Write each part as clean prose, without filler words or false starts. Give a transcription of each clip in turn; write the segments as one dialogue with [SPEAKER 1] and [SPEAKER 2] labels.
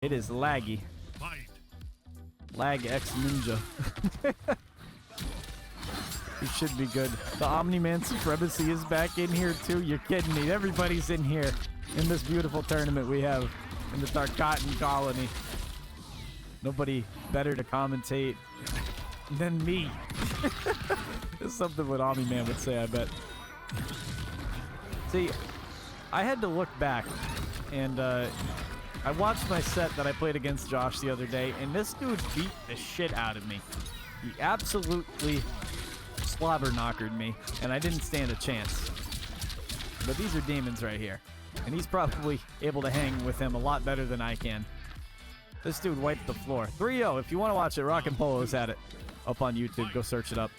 [SPEAKER 1] It is laggy. Lag X Ninja. It should be good. The Omni-Man Supremacy is back in here too. You're kidding me. Everybody's in here in this beautiful tournament we have in the Tarkatan colony. Nobody better to commentate than me. It's something what Omni-Man would say, I bet. See, I had to look back and I watched my set that I played against Josh the other day, and this dude beat the shit out of me. He absolutely slobber knockered me, and I didn't stand a chance. But these are demons right here, and he's probably able to hang with him a lot better than I can. This dude wiped the floor. 3-0. If you want to watch it, Rockin' Polo's had it up on YouTube. Go search it up,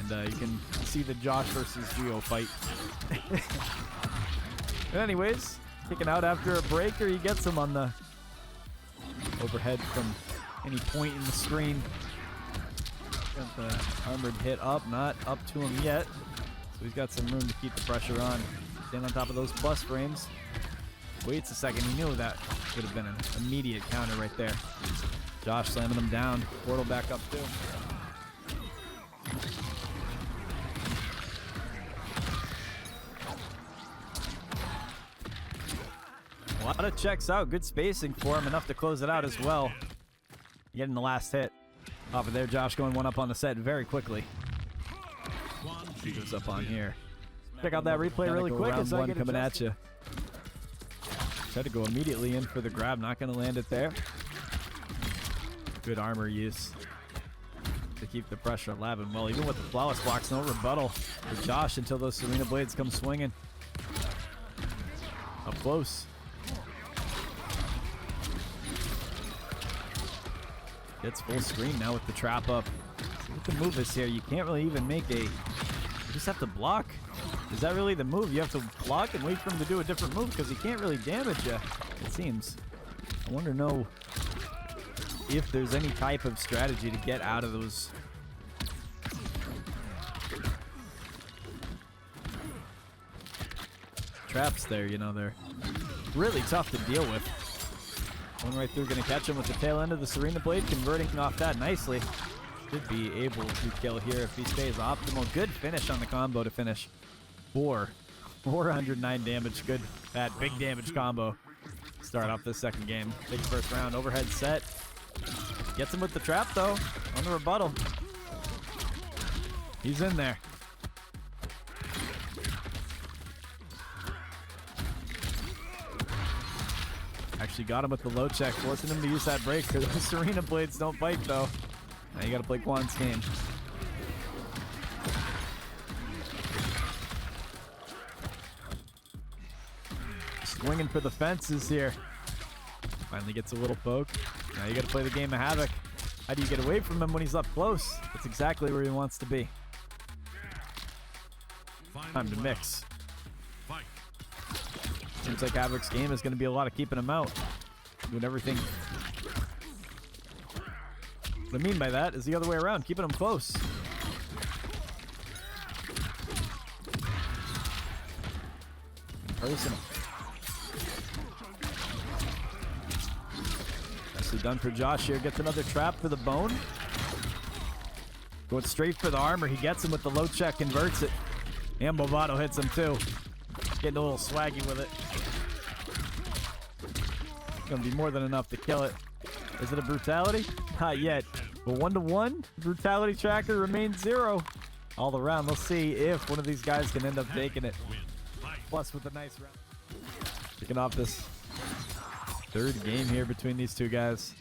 [SPEAKER 1] and you can see the Josh versus Geo fight. But anyways, kicking out after a break, or he gets him on the overhead from any point in the screen. Got the armored hit up, not up to him yet. So he's got some room to keep the pressure on. Stand on top of those plus frames. Waits a second. He knew that would have been an immediate counter right there. Josh slamming him down. Portal back up too. A lot of checks out. Good spacing for him. Enough to close it out as well. Getting the last hit. Off of there, Josh going one up on the set very quickly. He goes up on here. Check out that replay really quick as I get coming at you. Tried to go immediately in for the grab. Not going to land it there. Good armor use to keep the pressure alive and well. Even with the flawless blocks, no rebuttal for Josh until those Serena blades come swinging. Up close. Gets full screen now with the trap up. See what the move is here. You can't really even make a... You just have to block. Is that really the move? You have to block and wait for him to do a different move because he can't really damage you, it seems. I wonder if there's any type of strategy to get out of those. Traps there, you know, they're really tough to deal with. One right through, going to catch him with the tail end of the Serena Blade, converting off that nicely. Should be able to kill here if he stays optimal. Good finish on the combo to finish. 409 damage. Good, that big damage combo. Start off this second game. Big first round. Overhead set. Gets him with the trap, though, on the rebuttal. He's in there. Actually got him with the low check, forcing him to use that break because the Serena blades don't bite, though. Now you got to play QUAN's game. Swinging for the fences here. Finally gets a little poke. Now you got to play the game of Havoc. How do you get away from him when he's up close? That's exactly where he wants to be. Time to mix. Seems like Havoc's game is going to be a lot of keeping him out. Doing everything. What I mean by that is the other way around, keeping him close. Personal. Nicely done for Josh here. Gets another trap for the bone. Going straight for the armor. He gets him with the low check, converts it. And Bovado hits him too. Getting a little swaggy with it. Gonna be more than enough to kill it. Is it a brutality? Not yet. But 1-to-1, brutality tracker remains 0. All around, we'll see if one of these guys can end up taking it. Plus with a nice round. Kicking off this third game here between these two guys.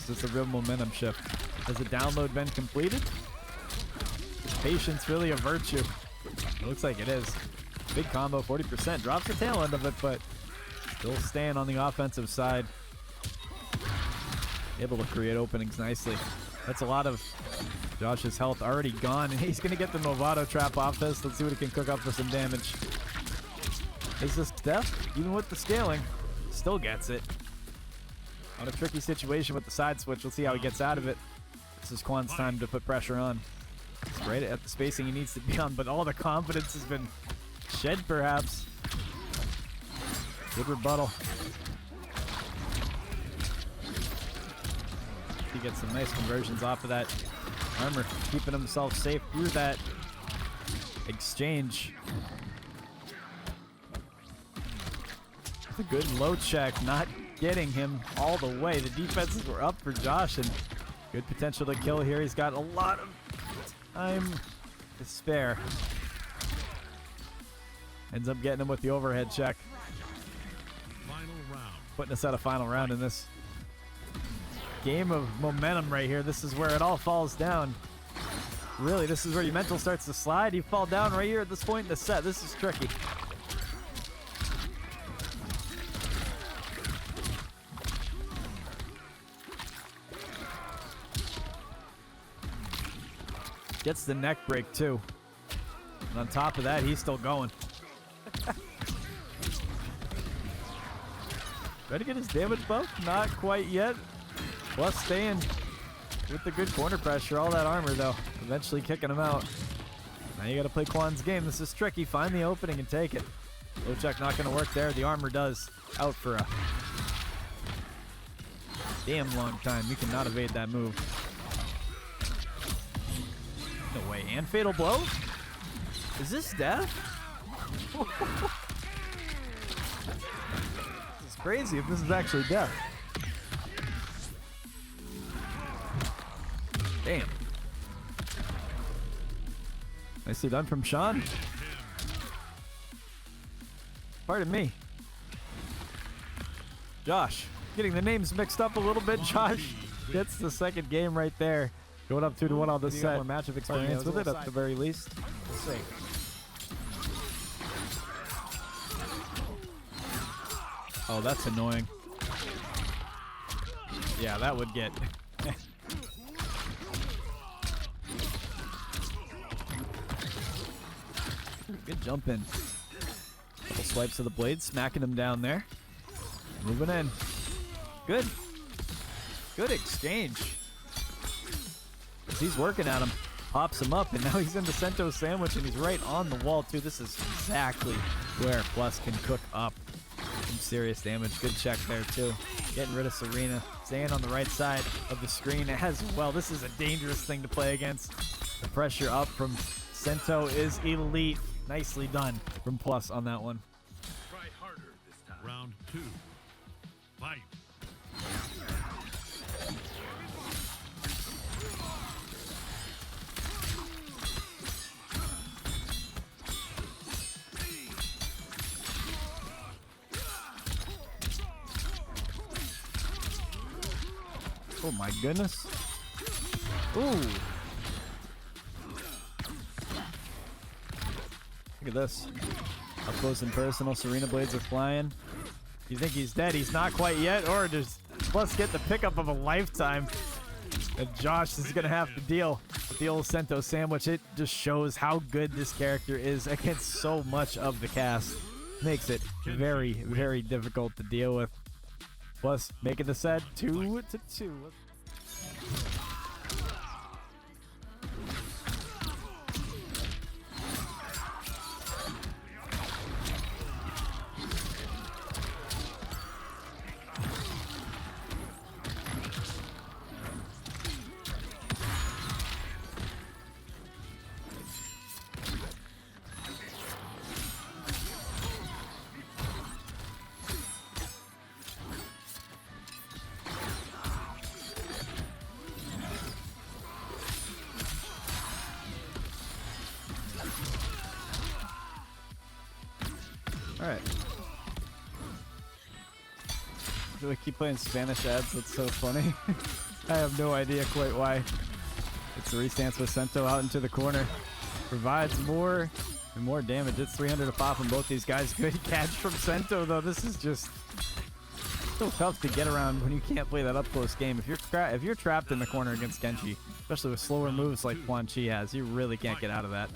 [SPEAKER 1] This is a real momentum shift. Has the download been completed? Is patience really a virtue? It looks like it is. Big combo, 40%. Drops the tail end of it, but still staying on the offensive side. Able to create openings nicely. That's a lot of Josh's health already gone, and he's going to get the Movado trap off this. Let's see what he can cook up for some damage. Is this Steph? Even with the scaling, still gets it. On a tricky situation with the side switch. We'll see how he gets out of it. This is QUAN's time to put pressure on. He's right at the spacing he needs to be on, but all the confidence has been shed, perhaps. Good rebuttal. He gets some nice conversions off of that armor, keeping himself safe through that exchange. It's a good low check, not getting him all the way. The defenses were up for Josh, and good potential to kill here. He's got a lot of time to spare. Ends up getting him with the overhead check. Putting us at a final round in this game of momentum right here. This is where it all falls down. Really, this is where your mental starts to slide. You fall down right here at this point in the set. This is tricky. Gets the neck break too. And on top of that, he's still going. Try to get his damage buff? Not quite yet. Plus staying with the good corner pressure. All that armor though. Eventually kicking him out. Now you gotta play Quan's game. This is tricky. Find the opening and take it. Low check not gonna work there. The armor does. Out for a damn long time. You cannot evade that move. No way. And fatal blow? Is this death? It's crazy if this is actually death. Damn. Nicely done from Sean. Pardon me. Josh. Getting the names mixed up a little bit. Josh gets the second game right there. Going up 2-1 on this set. More match of experience with it at the very least. We'll see. Oh, that's annoying. Yeah, that would get... Good jump in. Couple swipes of the blade, smacking him down there. Moving in. Good. Good exchange. He's working at him. Pops him up, and now he's in the Sento sandwich, and he's right on the wall, too. This is exactly where Plus can cook up some serious damage. Good check there, too. Getting rid of Serena. Staying on the right side of the screen as well. This is a dangerous thing to play against. The pressure up from Sento is elite. Nicely done from Plus on that one.
[SPEAKER 2] Try harder this time. Round 2. Fight.
[SPEAKER 1] Oh my goodness. Ooh. Look at this. Up close and personal. Serena blades are flying. You think he's dead? He's not quite yet. Or just Plus get the pickup of a lifetime. And Josh is going to have to deal with the old Sento sandwich. It just shows how good this character is against so much of the cast. Makes it very, very difficult to deal with. Plus making the set 2-2. Alright. Do I keep playing Spanish ads? That's so funny. I have no idea quite why. It's a restance with Sento out into the corner. Provides more and more damage. It's 300 a pop from both these guys. Good catch from Sento though. This is just so tough to get around when you can't play that up close game. If you're trapped in the corner against KENSHI, especially with slower moves like Quan Chi has, you really can't get out of that.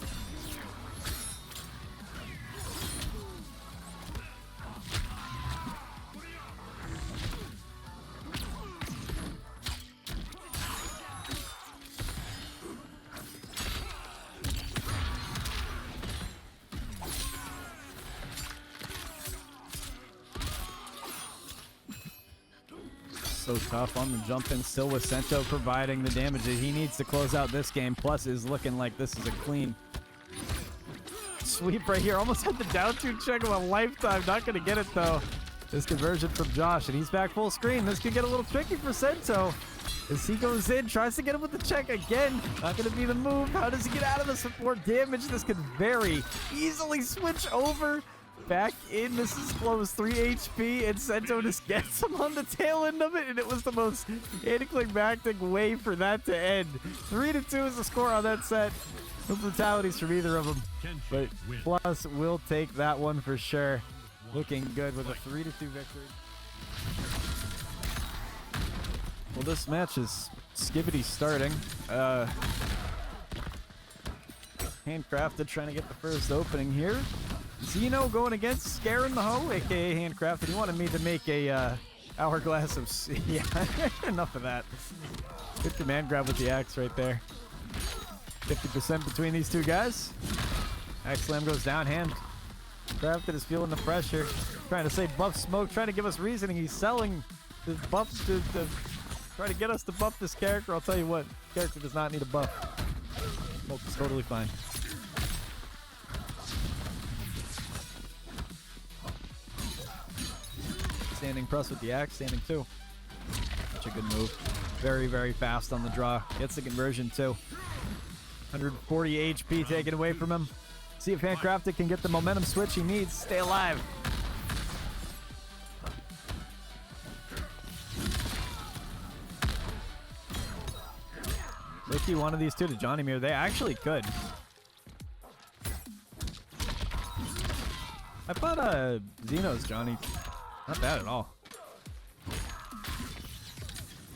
[SPEAKER 1] so tough on the jump in. Still with Sento providing the damage that he needs to close out this game. Plus is looking like this is a clean sweep right here. Almost had the down two check of a lifetime. Not going to get it though. This conversion from Josh, and he's back full screen. This could get a little tricky for Sento. As he goes in, tries to get him with the check again. Not going to be the move. How does he get out of this with more damage? This could very easily switch over. Back in, this is close, 3 HP, and Sento just gets him on the tail end of it, and it was the most anticlimactic way for that to end. 3-2 is the score on that set. No brutalities from either of them, but Plus will take that one for sure. Looking good with a 3-2 victory. Well, this match is Skibbity starting. Handcrafted trying to get the first opening here. XENO going against Scaring the Hoe, aka Handcrafted. He wanted me to make a hourglass of yeah. Enough of that. Good command grab with the axe right there. 50% between these two guys. Axe slam goes down. Handcrafted is feeling the pressure. Trying to say buff smoke, trying to give us reasoning. He's selling the buffs to try to get us to buff this character. I'll tell you what, character does not need a buff. Smoke is totally fine. Standing press with the axe, standing 2. Such a good move. Very, very fast on the draw. Gets the conversion too. 140 HP taken away from him. See if Handcrafted can get the momentum switch he needs. Stay alive. Ricky, one of these two to Johnny Muir. They actually could. I thought Xeno's Johnny. Not bad at all.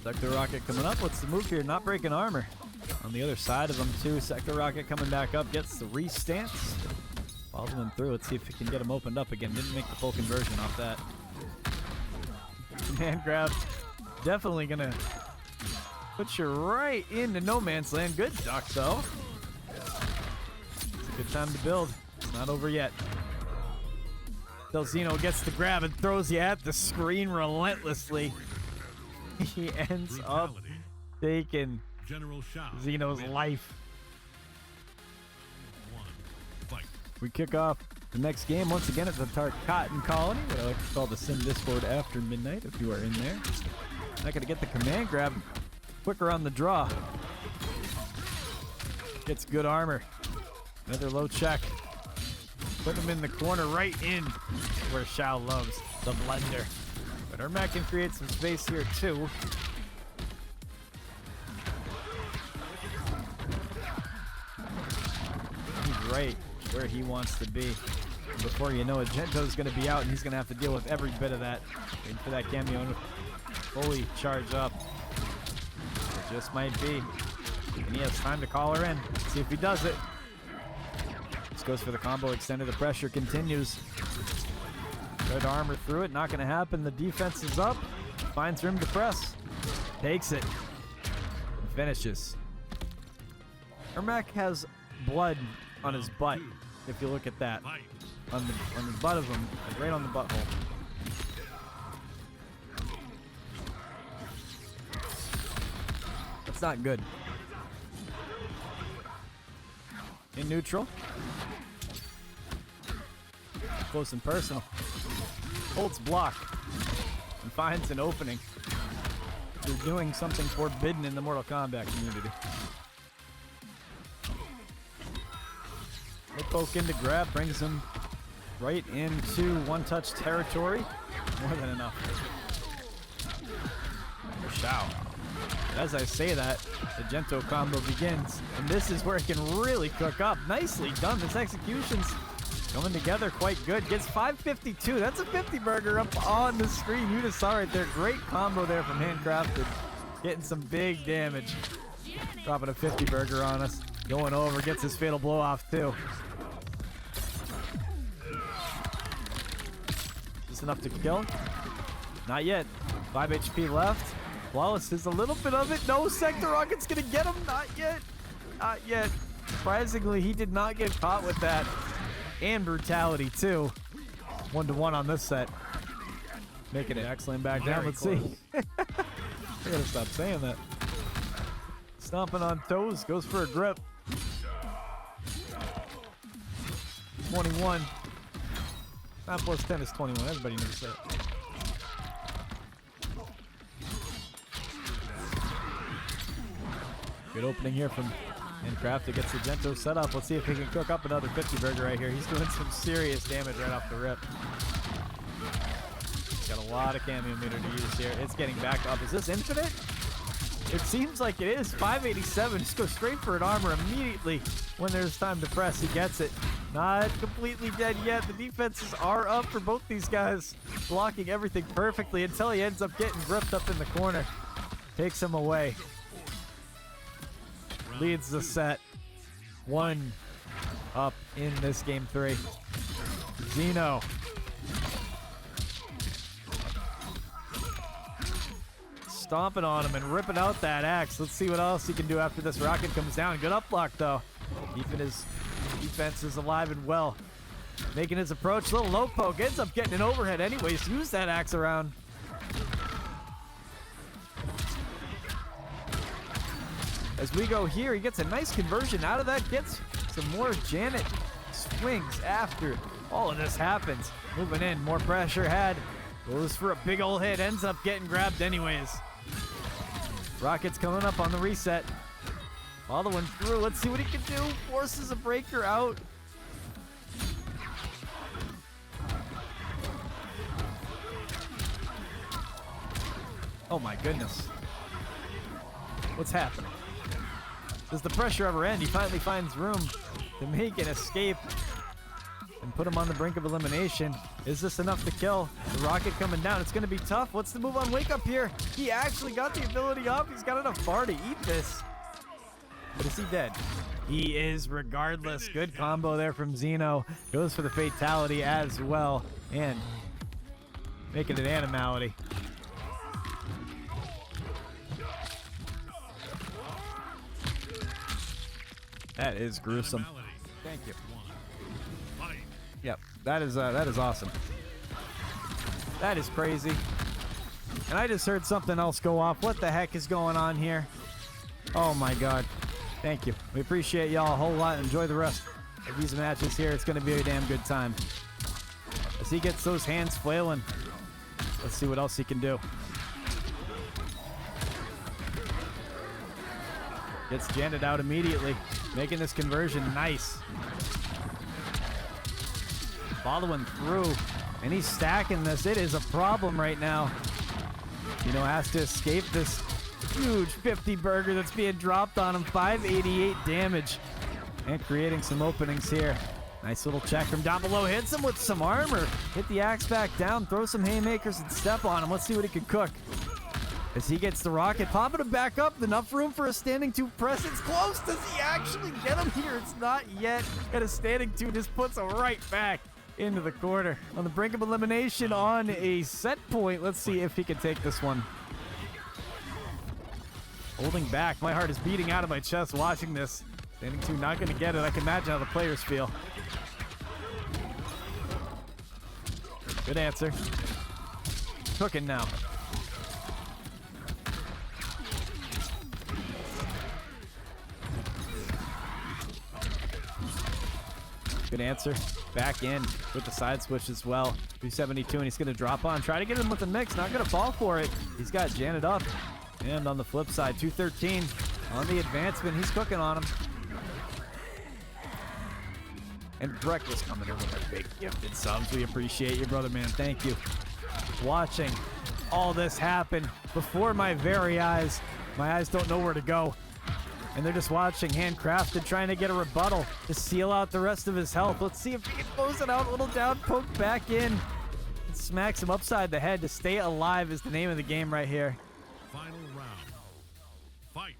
[SPEAKER 1] Sector Rocket coming up. What's the move here? Not breaking armor. On the other side of him too. Sector Rocket coming back up. Gets the restance. Follows him through. Let's see if he can get him opened up again. Didn't make the full conversion off that. Command grab. Definitely gonna put you right into no man's land. Good duck though. It's a good time to build. It's not over yet. Del XENO gets the grab and throws you at the screen relentlessly. He ends up taking XENO's life. We kick off the next game once again at the Cotton Colony, what I like to call the Sim Discord after midnight if you are in there. Not gonna get the command grab. Quicker on the draw. Gets good armor. Another low check. Put him in the corner right in where SHAO loves, the blender. But ERMAC can create some space here too. He's right where he wants to be. And before you know it, Gento's going to be out and he's going to have to deal with every bit of that. Waiting for that cameo to fully charge up. It just might be. And he has time to call her in. Let's see if he does it. This goes for the combo extender. The pressure continues. Try to armor through it. Not going to happen. The defense is up. Finds room to press. Takes it. And finishes. ERMAC has blood on his butt. If you look at that. On the butt of him. Like right on the butthole. That's not good. In neutral. Close and personal. Holds block. And finds an opening. They're doing something forbidden in the Mortal Kombat community. They poke in to grab, brings him right into one-touch territory. More than enough. For SHAO. As I say that, the Gento combo begins, and this is where it can really cook up. Nicely done. This execution's coming together quite good. Gets 552. That's a 50 burger up on the screen. You just saw right there. Great combo there from Handcrafted. Getting some big damage. Dropping a 50 burger on us. Going over. Gets his fatal blow off too. Just enough to kill? Not yet. 5 HP left. Flawless is a little bit of it. No, Sector Rocket's gonna get him. Not yet. Not yet. Surprisingly, he did not get caught with that. And brutality, too. 1-to-1 on this set. Making it excellent back down. Let's see. I gotta stop saying that. Stomping on toes, goes for a grip. 21. 9 plus 10 is 21. Everybody knows that. Good opening here from HANDCRAFTED. Gets the Gento set up. Let's see if he can cook up another 50 burger right here. He's doing some serious damage right off the rip. He's got a lot of cameo meter to use here. It's getting back up. Is this infinite? It seems like it is. 587. Just go straight for an armor immediately when there's time to press. He gets it. Not completely dead yet. The defenses are up for both these guys. Blocking everything perfectly until he ends up getting gripped up in the corner. Takes him away. Leads the set. 1 up in this game 3. XENO. Stomping on him and ripping out that axe. Let's see what else he can do after this rocket comes down. Good up block though. Keeping his defense is alive and well. Making his approach. Little low poke. Ends up getting an overhead anyways. Use that axe around. As we go here, he gets a nice conversion out of that. Gets some more Janet swings after all of this happens. Moving in. More pressure had. Goes for a big old hit. Ends up getting grabbed anyways. Rocket's coming up on the reset. Following through. Let's see what he can do. Forces a breaker out. Oh my goodness. What's happening? Does the pressure ever end? He finally finds room to make an escape and put him on the brink of elimination. Is this enough to kill? The rocket coming down. It's going to be tough. What's the move on Wake Up here? He actually got the ability off. He's got enough bar to eat this. But is he dead? He is regardless. Good combo there from XENO. Goes for the fatality as well. And making it animality. That is gruesome. Thank you. Yep, that is awesome. That is crazy. And I just heard something else go off. What the heck is going on here? Oh my god. Thank you. We appreciate y'all a whole lot. Enjoy the rest of these matches here. It's going to be a damn good time. As he gets those hands flailing, let's see what else he can do. Gets Janet out immediately, making this conversion nice. Following through, and he's stacking this. It is a problem right now. You know, has to escape this huge 50 burger that's being dropped on him. 588 damage, and creating some openings here. Nice little check from down below. Hits him with some armor. Hit the axe back down, throw some haymakers and step on him. Let's see what he can cook. As he gets the rocket, popping him back up. Enough room for a standing 2 press. It's close. Does he actually get him here? It's not yet. And a standing 2 just puts him right back into the corner. On the brink of elimination on a set point. Let's see if he can take this one. Holding back. My heart is beating out of my chest watching this. Standing 2 not going to get it. I can imagine how the players feel. Good answer. Cooking now. Good answer. Back in with the side switch as well. 372, and he's going to drop on. Try to get him with the mix. Not going to fall for it. He's got Janet up. And on the flip side, 213 on the advancement. He's cooking on him. And Breakfast coming in with a big gifted subs. We appreciate you, brother, man. Thank you. Watching all this happen before my very eyes. My eyes don't know where to go. And they're just watching HANDCRAFTED trying to get a rebuttal to seal out the rest of his health. Let's see if he can close it out. A little down poke back in. And smacks him upside the head. To stay alive is the name of the game right here.
[SPEAKER 2] Final round. Fight.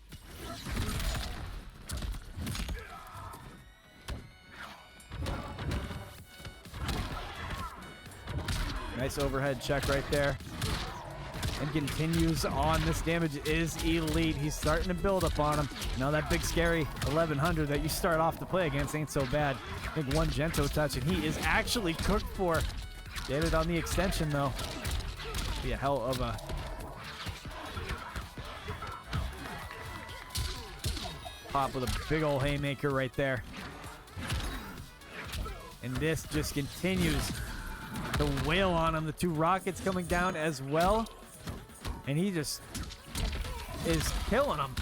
[SPEAKER 1] Nice overhead check right there. And continues on. This damage is elite. He's starting to build up on him. Now that big scary 1100 that you start off to play against ain't so bad. I think one Gento touch and he is actually cooked for. Get it on the extension though. Be a hell of a Pop with a big old haymaker right there. And this just continues to wail on him. The 2 rockets coming down as well. And he just is killing him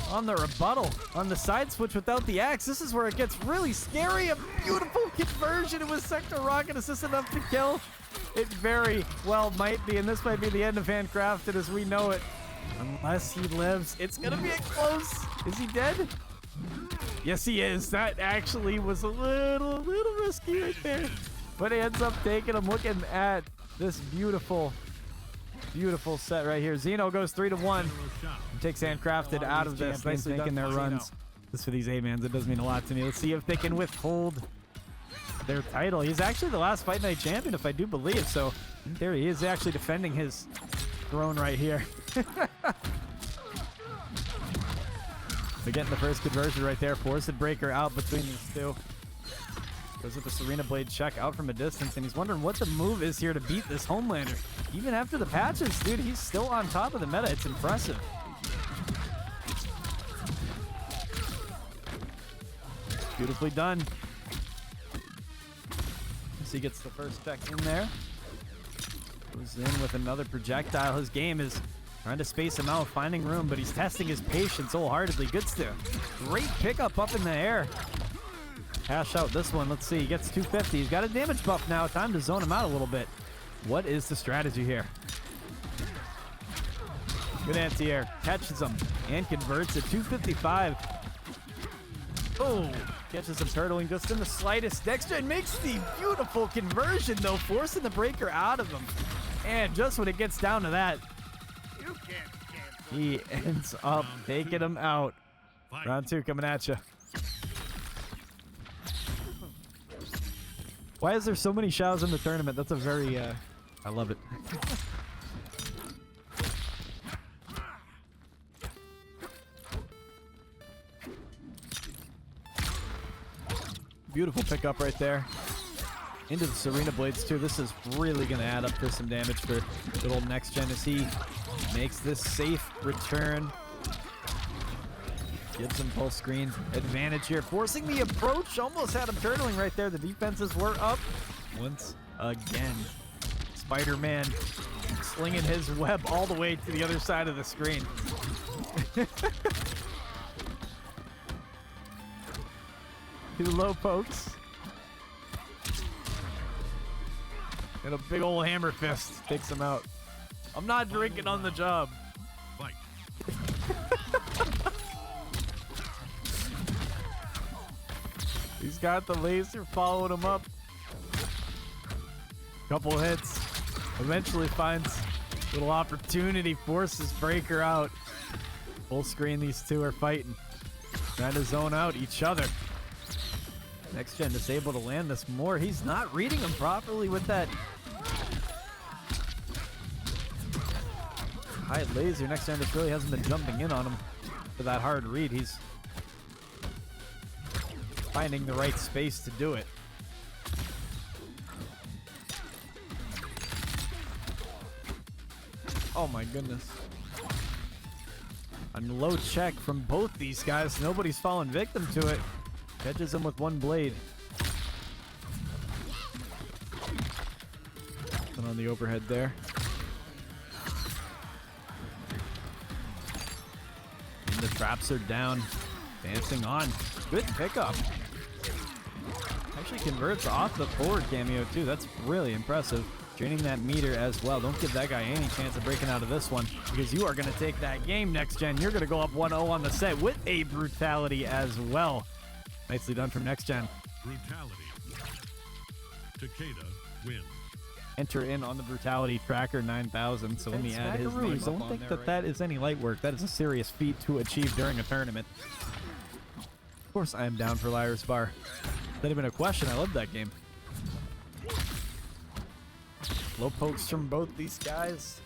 [SPEAKER 1] on the rebuttal. On the side switch without the axe. This is where it gets really scary. A beautiful conversion. It was Sector Rocket assist enough to kill. It very well might be. And this might be the end of Handcrafted as we know it. Unless he lives. It's going to be a close. Is he dead? Yes, he is. That actually was a little risky right there. But he ends up taking him. Looking at this beautiful set right here. XENO goes 3-1. And takes Handcrafted out of this. Nicely taking their runs. This for these A-mans, it does mean a lot to me. Let's see if they can withhold their title. He's actually the last Fight Night champion, if I do believe. So there he is, actually defending his throne right here. They're getting the first conversion right there. Forced breaker out between these two. Goes with the Serena Blade check out from a distance, and he's wondering what the move is here to beat this Homelander. Even after the patches, dude, he's still on top of the meta. It's impressive. Beautifully done. So he gets the first check in there. Goes in with another projectile. His game is trying to space him out, finding room, but he's testing his patience wholeheartedly. Good still. Great pickup up in the air. Cash out this one. Let's see. He gets 250. He's got a damage buff now. Time to zone him out a little bit. What is the strategy here? Good anti-air. Catches him and converts it. 255. Oh, catches him turtling just in the slightest. NextGen makes the beautiful conversion, though, forcing the breaker out of him. And just when it gets down to that, he ends up taking him out. Round 2 coming at you. Why is there so many SHAOs in the tournament? That's a very, I love it. Beautiful pickup right there. Into the Serena Blades too. This is really going to add up to some damage for little NextGen as he makes this safe return. Gives him full screen advantage here. Forcing the approach. Almost had him turtling right there. The defenses were up once again. Spider-Man slinging his web all the way to the other side of the screen. Two low pokes. And a big old hammer fist takes him out. I'm not drinking on the job.
[SPEAKER 2] Fight.
[SPEAKER 1] He's got the laser following him up. Couple hits. Eventually finds a little opportunity. Forces breaker out. Full screen, these two are fighting. Trying to zone out each other. NextGen is able to land this more. He's not reading him properly with that high laser. NextGen just really hasn't been jumping in on him for that hard read. He's finding the right space to do it. Oh my goodness. A low check from both these guys. Nobody's fallen victim to it. Catches him with one blade. And on the overhead there. And the traps are down. Dancing on. Good pickup. Actually converts off the forward cameo too. That's really impressive. Draining that meter as well. Don't give that guy any chance of breaking out of this one, because you are going to take that game, NextGen. You're going to go up 1-0 on the set with a brutality as well. Nicely done from NextGen.
[SPEAKER 2] Brutality. TAKEDA wins.
[SPEAKER 1] Enter in on the brutality tracker 9,000. So let me add his name. Don't think that that is any light work. That is a serious feat to achieve during a tournament. Of course, I am down for Liar's Bar. Not even a question. I love that game. Low pokes from both these guys.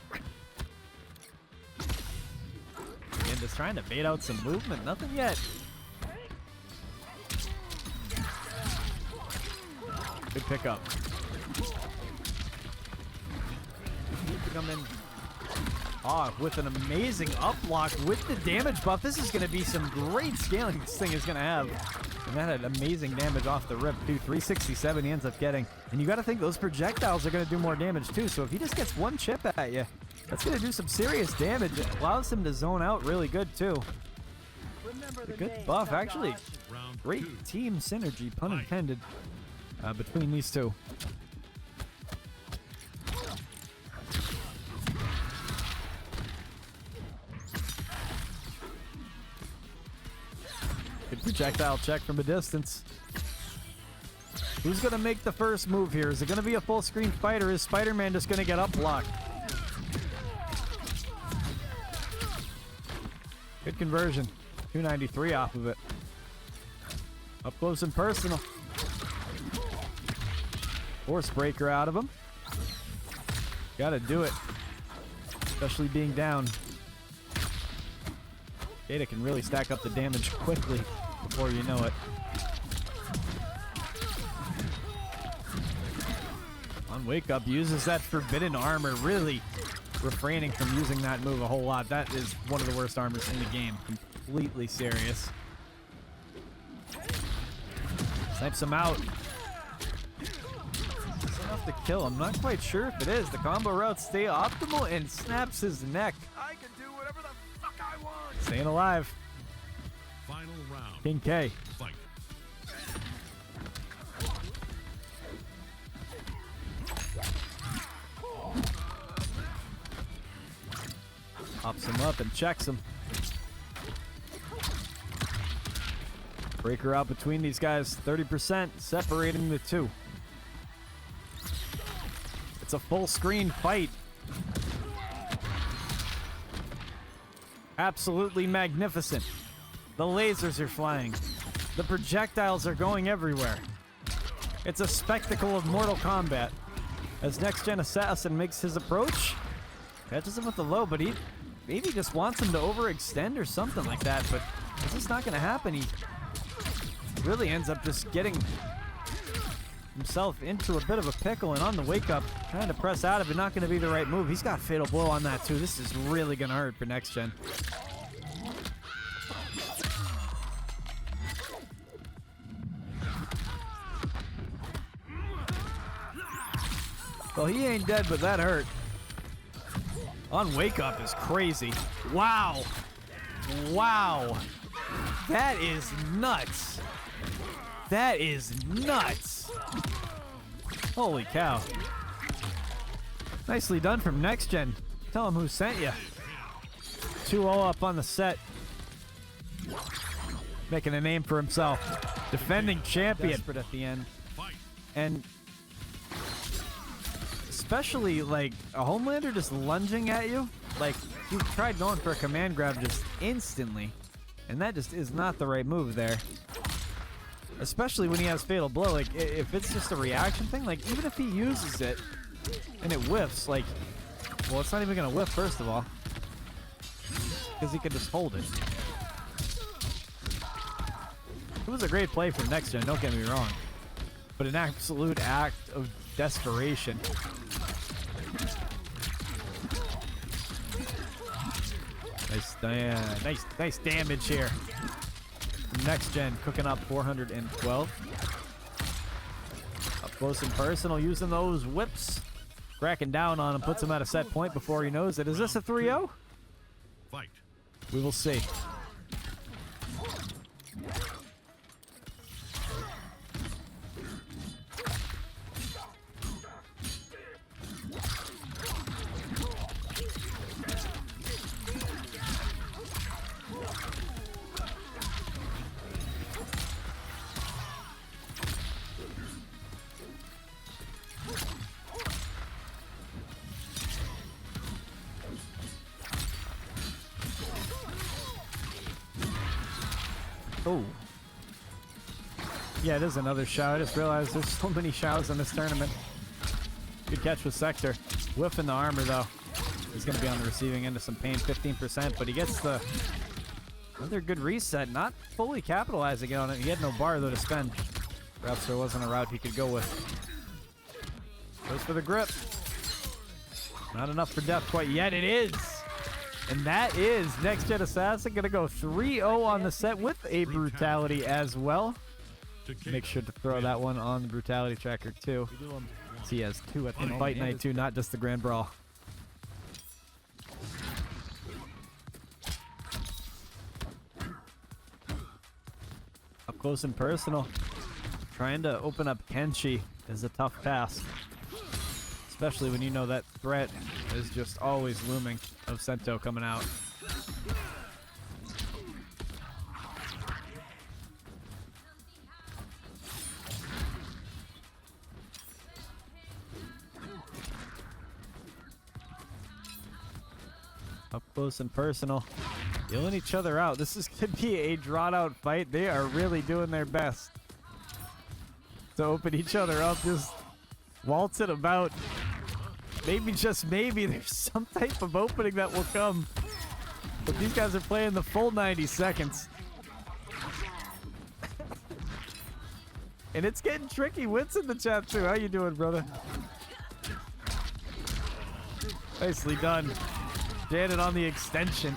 [SPEAKER 1] Again, just trying to bait out some movement. Nothing yet. Good pickup. Need to come in Ah, with an amazing up block with the damage buff. This is going to be some great scaling this thing is going to have. And that had amazing damage off the rip, too. 367 he ends up getting. And you got to think those projectiles are going to do more damage, too. So if he just gets one chip at you, that's going to do some serious damage. It allows him to zone out really good, too. A good buff, actually. Great team synergy, pun intended, between these two. Good projectile check from a distance. Who's going to make the first move here? Is it going to be a full screen fight, or is Spider-Man just going to get up blocked? Good conversion. 293 off of it. Up close and personal. Force breaker out of him. Gotta do it. Especially being down. Data can really stack up the damage quickly before you know it. On Wake Up uses that forbidden armor, really refraining from using that move a whole lot. That is one of the worst armors in the game. Completely serious. Snipes him out. It's enough to kill him. Not quite sure if it is. The combo routes stay optimal and snaps his neck.
[SPEAKER 2] I can do whatever the fuck I want.
[SPEAKER 1] Staying alive.
[SPEAKER 2] Final round.
[SPEAKER 1] King K.
[SPEAKER 2] Fight.
[SPEAKER 1] Pops him up and checks him. Breaker out between these guys. 30% separating the two. It's a full screen fight. Absolutely magnificent. The lasers are flying. The projectiles are going everywhere. It's a spectacle of Mortal Kombat. As Next Gen Assassin makes his approach, catches him with the low, but he maybe just wants him to overextend or something like that, but it's just not going to happen. He really ends up just getting himself into a bit of a pickle, and on the Wake Up, trying to press out of it, not going to be the right move. He's got Fatal Blow on that too. This is really going to hurt for Next Gen. Well, he ain't dead, but that hurt. On Wake Up is crazy. Wow. Wow. That is nuts. That is nuts. Holy cow. Nicely done from Next Gen. Tell him who sent you. 2-0 up on the set. Making a name for himself. Defending champion. Desperate at the end. And especially like a Homelander just lunging at you. Like he tried going for a command grab just instantly. And that just is not the right move there. Especially when he has Fatal Blow. Like if it's just a reaction thing, like even if he uses it and it whiffs, like, well, it's not even gonna whiff first of all. Because he can just hold it. It was a great play from Next Gen, don't get me wrong. But an absolute act of desperation. Nice damage here. Next Gen cooking up 412. Up close and personal, using those whips. Cracking down on him, puts him at a set point before he knows it. Is this a 3-0?
[SPEAKER 2] Fight.
[SPEAKER 1] We will see. Oh. Yeah, it is another SHAO. I just realized there's so many SHAOs in this tournament. Good catch with Sector. Whiffing the armor, though. He's going to be on the receiving end of some pain, 15%, but he gets the another good reset. Not fully capitalizing on it. He had no bar, though, to spend. Perhaps there wasn't a route he could go with. Goes for the grip. Not enough for death quite yet. It is. And that is Next Gen Assassin going to go 3-0 on the set with a brutality as well. Make sure to throw that one on the brutality tracker too. So he has 2 at the Fight Night too, not just the Grand Brawl. Up close and personal. Trying to open up KENSHI is a tough task. Especially when you know that threat is just always looming of Sento coming out. Up close and personal. Dealing each other out. This is going to be a drawn out fight. They are really doing their best to open each other up. Just waltz it about. Maybe, just maybe, there's some type of opening that will come. But these guys are playing the full 90 seconds. And it's getting tricky. Wit's in the chat too. How you doing, brother? Nicely done. Janet on the extension.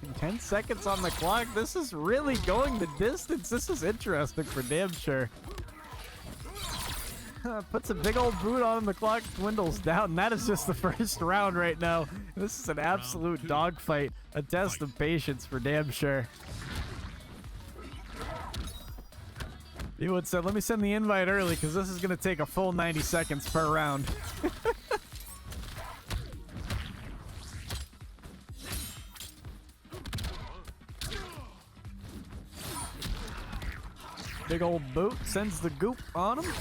[SPEAKER 1] And 10 seconds on the clock. This is really going the distance. This is interesting for damn sure. Puts a big old boot on him. The clock dwindles down. That is just the first round right now. This is an absolute dogfight. A test of patience for damn sure. BWOOD said, let me send the invite early because this is going to take a full 90 seconds per round. Big old boot sends the goop on him.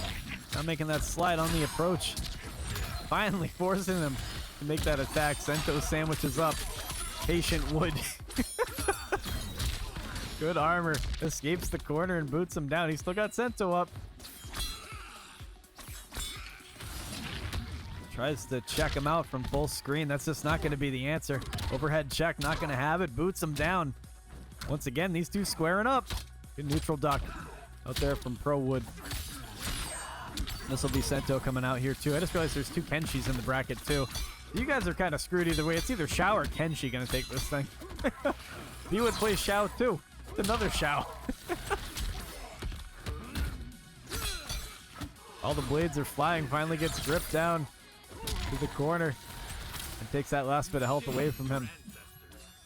[SPEAKER 1] Not making that slide on the approach. Finally forcing him to make that attack. Sento sandwiches up. Patient Wood. Good armor. Escapes the corner and boots him down. He's still got Sento up. Tries to check him out from full screen. That's just not going to be the answer. Overhead check, not going to have it. Boots him down. Once again, these two squaring up. Good neutral duck out there from Pro Wood. This will be Sento coming out here too. I just realized there's 2 KENSHIs in the bracket too. You guys are kind of screwed either way. It's either SHAO or KENSHI gonna take this thing. BWOOD plays SHAO too. It's another SHAO. All the blades are flying. Finally gets gripped down to the corner and takes that last bit of health away from him.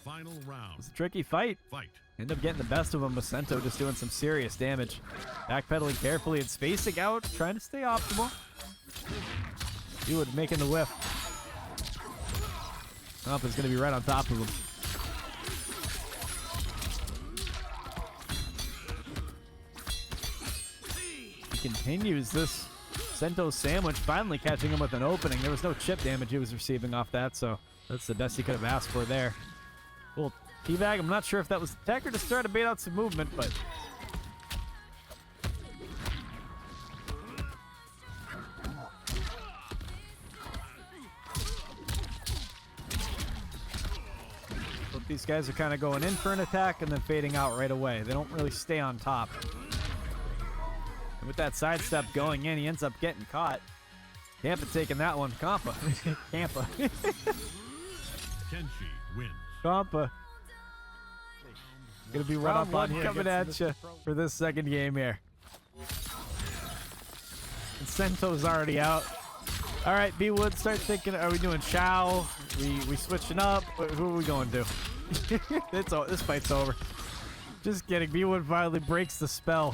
[SPEAKER 2] Final round.
[SPEAKER 1] It's a tricky fight.
[SPEAKER 2] Fight.
[SPEAKER 1] End up getting the best of him with Sento just doing some serious damage. Backpedaling carefully and spacing out, trying to stay optimal. BWOOD making the whiff. Compa's going to be right on top of him. He continues this Sento sandwich, finally catching him with an opening. There was no chip damage he was receiving off that, so that's the best he could have asked for there. Cool. Teabag, I'm not sure if that was the tech or just trying to bait out some movement, but both these guys are kind of going in for an attack and then fading out right away. They don't really stay on top. And with that sidestep going in, he ends up getting caught. Compa taking that one. Compa. Compa.
[SPEAKER 2] KENSHI wins.
[SPEAKER 1] Compa. Gonna be run up on here coming at you for this second game here. And Sento's already out. All right, BWOOD, start thinking. Are we doing SHAO? We switching up? Who are we going to? This fight's over. Just kidding. BWOOD finally breaks the spell.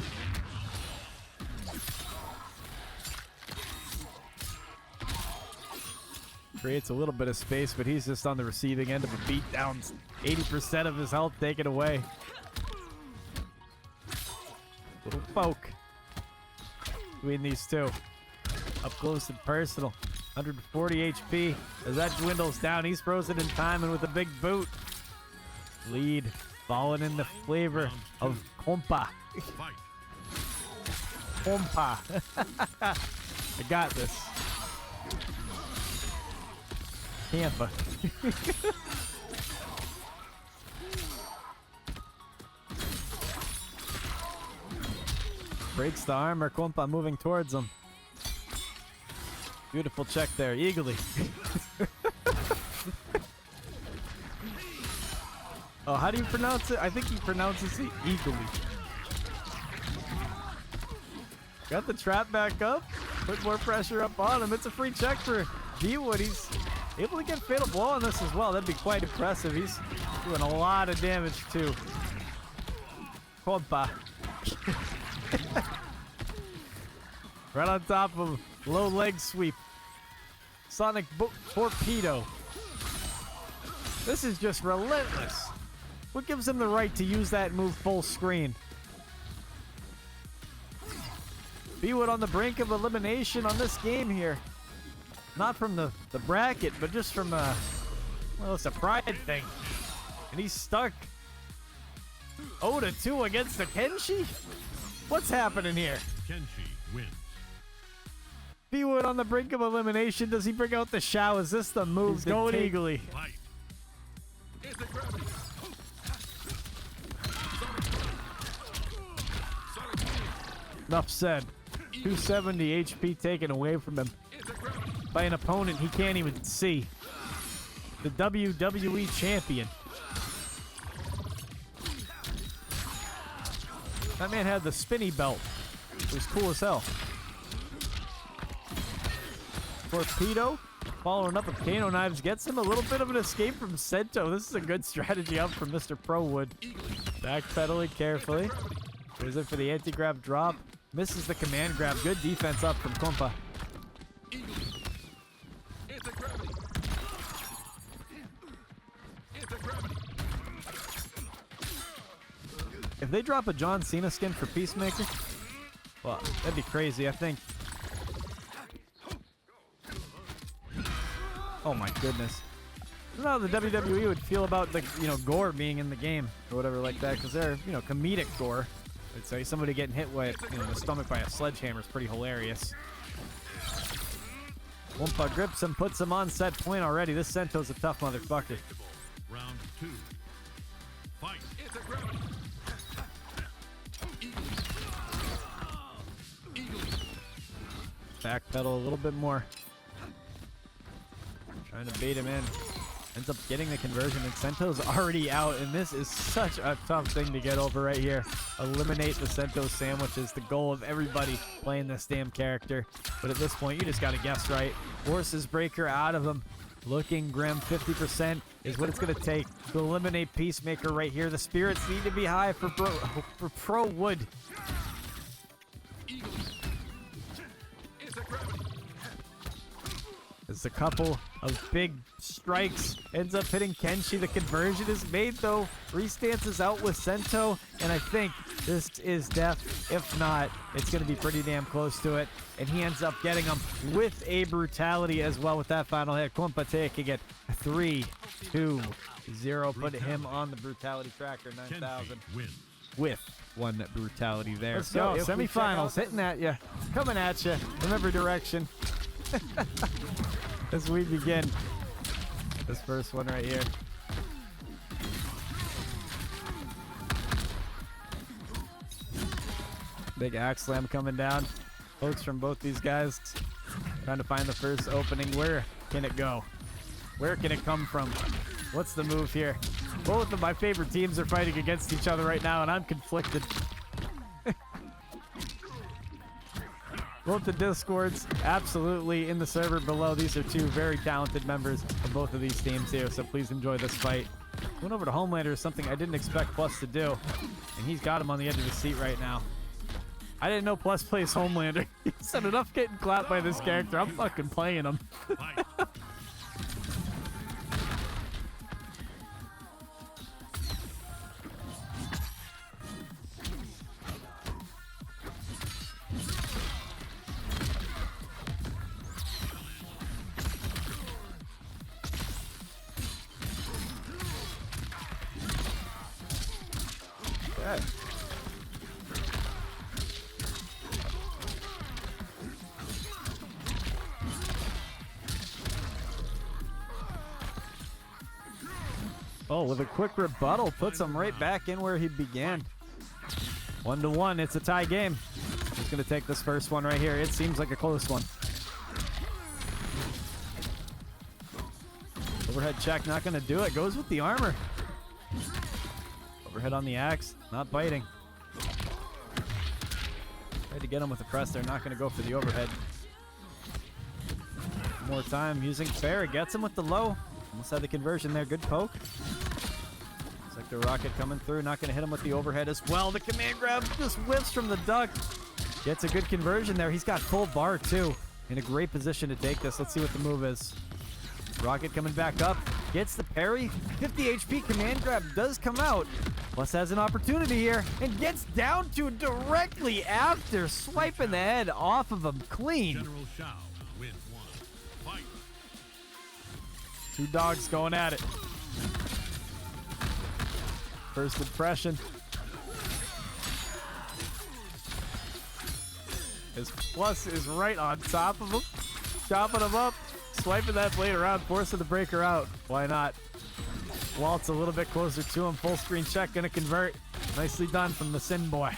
[SPEAKER 1] Creates a little bit of space, but he's just on the receiving end of a beatdown. 80% of his health taken away. Little poke between these two. Up close and personal. 140 HP. As that dwindles down, he's frozen in time and with a big boot. Lead falling in the flavor of Compa. Compa. I got this. Compa. Breaks the armor. Compa moving towards him. Beautiful check there. Eagerly. Oh, how do you pronounce it? I think he pronounces it eagerly. Got the trap back up. Put more pressure up on him. It's a free check for BWOOD. He's able to get fatal blow on this as well. That'd be quite impressive. He's doing a lot of damage too. Compa. Right on top of low leg sweep. Sonic torpedo. This is just relentless. What gives him the right to use that move full screen? BWOOD on the brink of elimination on this game here. Not from the bracket, but just from well, it's a pride thing. And he's stuck. 0-2 against the KENSHI? What's happening here?
[SPEAKER 2] KENSHI wins.
[SPEAKER 1] BWOOD on the brink of elimination. Does he bring out the SHAO? Is this the move? He's going eagerly.
[SPEAKER 2] Fight.
[SPEAKER 1] Enough said. 270 HP taken away from him by an opponent he can't even see. The WWE champion. That man had the spinny belt. It was cool as hell. Torpedo. Following up with Kano Knives gets him a little bit of an escape from Sento. This is a good strategy up from Mr. BWOOD. Backpedaling carefully. Goes in for the anti-grab drop. Misses the command grab. Good defense up from Compa. If they drop a John Cena skin for Peacemaker, well, that'd be crazy, I think. Oh my goodness. I don't know how the WWE would feel about the, gore being in the game or whatever like that, because they're, comedic gore. I'd say somebody getting hit with, in the stomach by a sledgehammer is pretty hilarious. Compa grips him, puts him on set point already. This Sento's a tough motherfucker.
[SPEAKER 2] Round 2. Fight.
[SPEAKER 1] Backpedal a little bit more. Trying to bait him in. Ends up getting the conversion, and Sento's already out, and this is such a tough thing to get over right here. Eliminate the Sento sandwich is the goal of everybody playing this damn character. But at this point, you just got to guess right. Forces Breaker out of him. Looking grim. 50% is what it's going to take to eliminate Peacemaker right here. The spirits need to be high for Pro Wood. It's a couple of big strikes. Ends up hitting KENSHI. The conversion is made, though. Restance is out with Sento, and I think this is death. If not, it's going to be pretty damn close to it. And he ends up getting him with a brutality as well with that final hit. Compa taking it 3-2-0. Put him on the brutality tracker, 9,000. With one brutality there. Let's go. Semifinals hitting at you. Coming at you from every direction. As we begin this first one right here. Big axe slam coming down. Folks from both these guys trying to find the first opening. Where can it go? Where can it come from? What's the move here? Both of my favorite teams are fighting against each other right now, and I'm conflicted. Both the Discords absolutely in the server below. These are two very talented members of both of these teams here, so please enjoy this fight. Going over to Homelander is something I didn't expect Plus to do, and he's got him on the edge of the seat right now. I didn't know Plus plays Homelander. He said enough getting clapped by this character. I'm fucking playing him. Okay. Oh, with a quick rebuttal, puts him right back in where he began. 1-1, it's a tie game. He's going to take this first one right here. It seems like a close one. Overhead check, not going to do it. Goes with the armor. Overhead on the axe, not biting. Tried to get him with the press. They're not going to go for the overhead. One more time using fair. Gets him with the low. Almost had the conversion there. Good poke. Looks like the rocket coming through. Not going to hit him with the overhead as well. The command grab just whiffs from the duck. Gets a good conversion there. He's got full bar too. In a great position to take this. Let's see what the move is. Rocket coming back up. Gets the parry. 50 HP command grab does come out. Plus has an opportunity here and gets down to directly after swiping the head off of him clean.
[SPEAKER 2] General SHAO wins one. Fight.
[SPEAKER 1] Two dogs going at it. First impression. His plus is right on top of him. Chopping him up. Swiping that blade around. Forcing the breaker out. Why not? Walt's a little bit closer to him. Full screen check. Gonna convert. Nicely done from the Sin boy.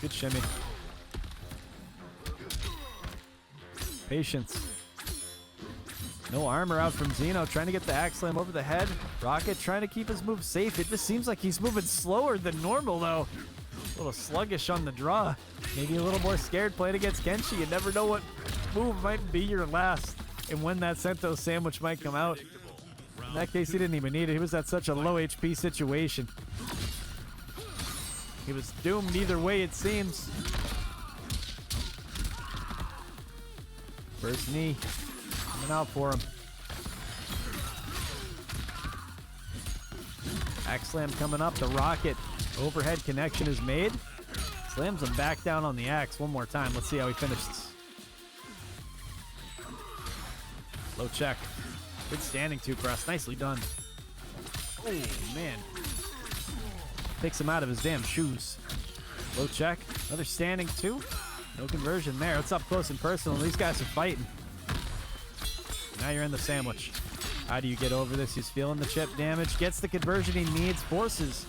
[SPEAKER 1] Good shimmy. Patience. No armor out from XENO. Trying to get the axe slam over the head. Rocket trying to keep his move safe. It just seems like he's moving slower than normal, though. A little sluggish on the draw. Maybe a little more scared playing against KENSHI. You never know what move might be your last and when that Sento sandwich might come out. In that case, he didn't even need it. He was at such a low HP situation. He was doomed either way, it seems. First knee coming out for him. Axe slam coming up. The rocket overhead connection is made. Slams him back down on the axe one more time. Let's see how he finishes. Low check. Good standing two press. Nicely done. Oh, man. Takes him out of his damn shoes. Low check. Another standing two. No conversion there. It's up close and personal. These guys are fighting. Now you're in the sandwich. How do you get over this? He's feeling the chip damage. Gets the conversion he needs. Forces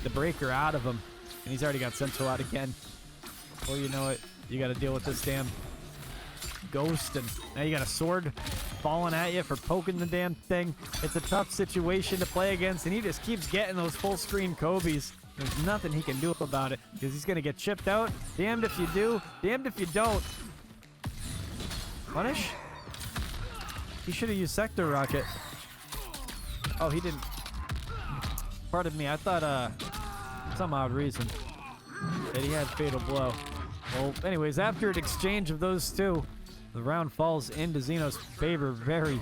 [SPEAKER 1] the breaker out of him. And he's already got Sento out again. Before you know it, you got to deal with this damn ghost. And now you got a sword falling at you for poking the damn thing. It's a tough situation to play against. And he just keeps getting those full screen Kobe's. There's nothing he can do about it because he's going to get chipped out. Damned if you do. Damned if you don't. Punish? He should have used Sector Rocket. Oh, he didn't. Pardon me. I thought, some odd reason that he had Fatal Blow. Well, anyways, after an exchange of those two, the round falls into XENO's favor. Very,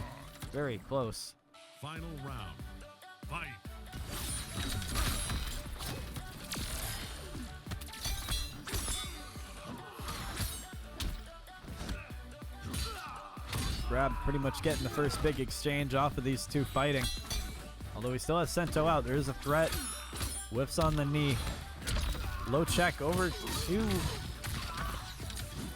[SPEAKER 1] very close.
[SPEAKER 2] Final round. Fight.
[SPEAKER 1] Grab pretty much getting the first big exchange off of these two fighting. Although he still has Sento out, there is a threat. Whiffs on the knee. Low check over two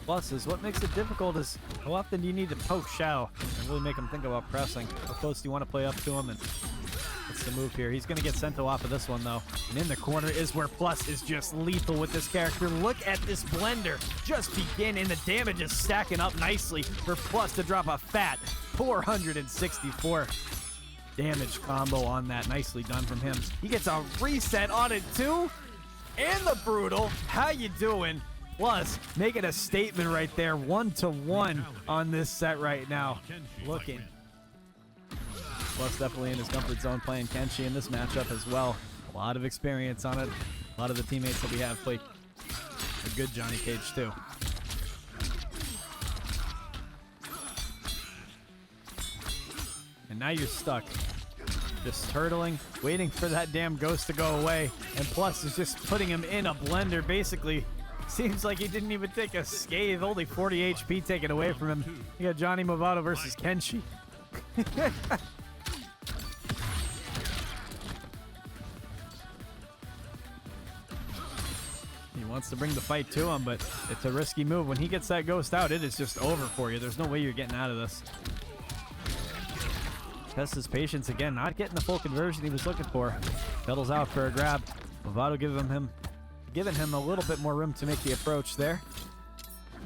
[SPEAKER 1] pluses. What makes it difficult is how often do you need to poke SHAO and really make him think about pressing? How close do you want to play up to him? And what's the move here? He's going to get Sento off of this one, though. And in the corner is where Plus is just lethal with this character. Look at this blender just begin, and the damage is stacking up nicely for Plus to drop a fat 464 damage combo on that. Nicely done from him. He gets a reset on it, too. And the brutal. How you doing? Plus, making a statement right there. 1-1 on this set right now. Looking. Plus definitely in his comfort zone playing KENSHI in this matchup as well. A lot of experience on it. A lot of the teammates that we have play a good Johnny Cage too. And now you're stuck. Just turtling, waiting for that damn ghost to go away. And Plus is just putting him in a blender basically. Seems like he didn't even take a scathe. Only 40 HP taken away from him. You got Johnny Movado versus KENSHI. Wants to bring the fight to him, but it's a risky move. When he gets that ghost out, it is just over for you. There's no way you're getting out of this. Tests his patience again, not getting the full conversion he was looking for. Settles out for a grab. Lovato giving him a little bit more room to make the approach there.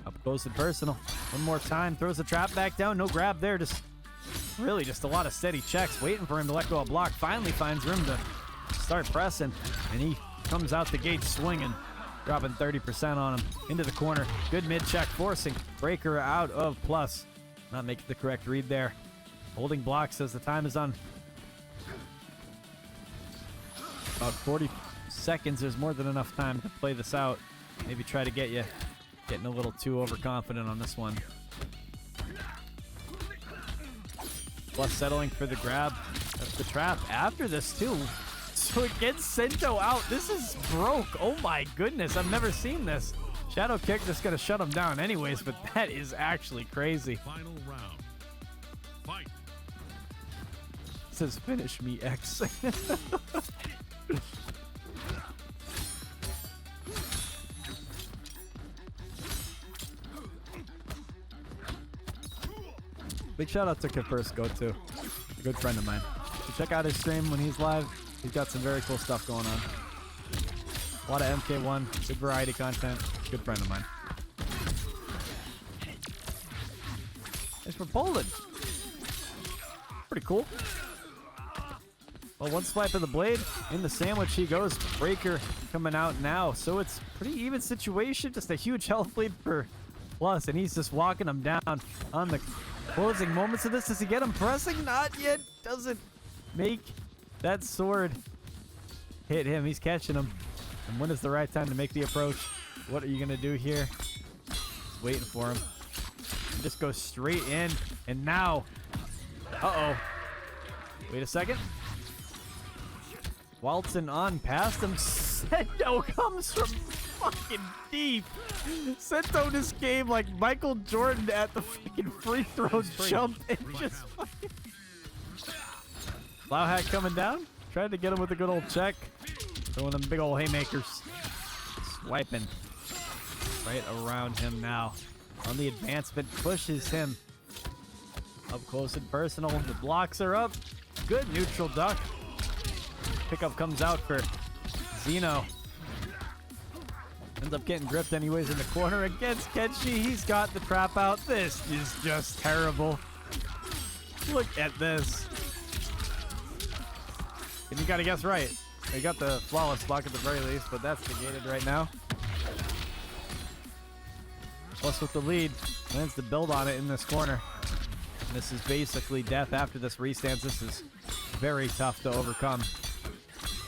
[SPEAKER 1] Up close and personal. One more time, throws the trap back down. No grab there, just really just a lot of steady checks, waiting for him to let go of block. Finally finds room to start pressing, and he comes out the gate swinging, dropping 30% on him. Into the corner, good mid check, forcing Breaker out of plus. Not making the correct read there. Holding blocks as the time is on. About 40 seconds. There's more than enough time to play this out. Maybe try to get you getting a little too overconfident on this one. Plus settling for the grab. That's the trap after this too. So it gets Sento out. This is broke. Oh my goodness. I've never seen this. Shadow kick just gonna shut him down anyways, but that is actually crazy.
[SPEAKER 2] Final round. Fight.
[SPEAKER 1] It says finish me X. Big shout out to KFirstGo2, a good friend of mine. So check out his stream when he's live. He's got some very cool stuff going on. A lot of MK1, good variety content. Good friend of mine. Thanks for Poland. Pretty cool. Well, one swipe of the blade. In the sandwich he goes. Breaker coming out now. So it's pretty even situation. Just a huge health lead for Plus, and he's just walking him down on the closing moments of this. Does he get him pressing? Not yet. Doesn't make that sword hit him. He's catching him. And when is the right time to make the approach? What are you going to do here? Just waiting for him. He just goes straight in. And now... Uh-oh. Wait a second. Walton on past him. Sento comes from fucking deep. Sento this game like Michael Jordan at the fucking free throw jump and just fucking... Plow hat coming down. Tried to get him with a good old check. Throwing them big old haymakers. Swiping right around him now. On the advancement, pushes him up close and personal. The blocks are up. Good neutral duck. Pickup comes out for XENO. Ends up getting gripped anyways in the corner against KENSHI. He's got the trap out. This is just terrible. Look at this. And you gotta guess right. They got the flawless block at the very least, but that's negated right now. Plus with the lead, plans to build on it in this corner. And this is basically death after this restance. This is very tough to overcome.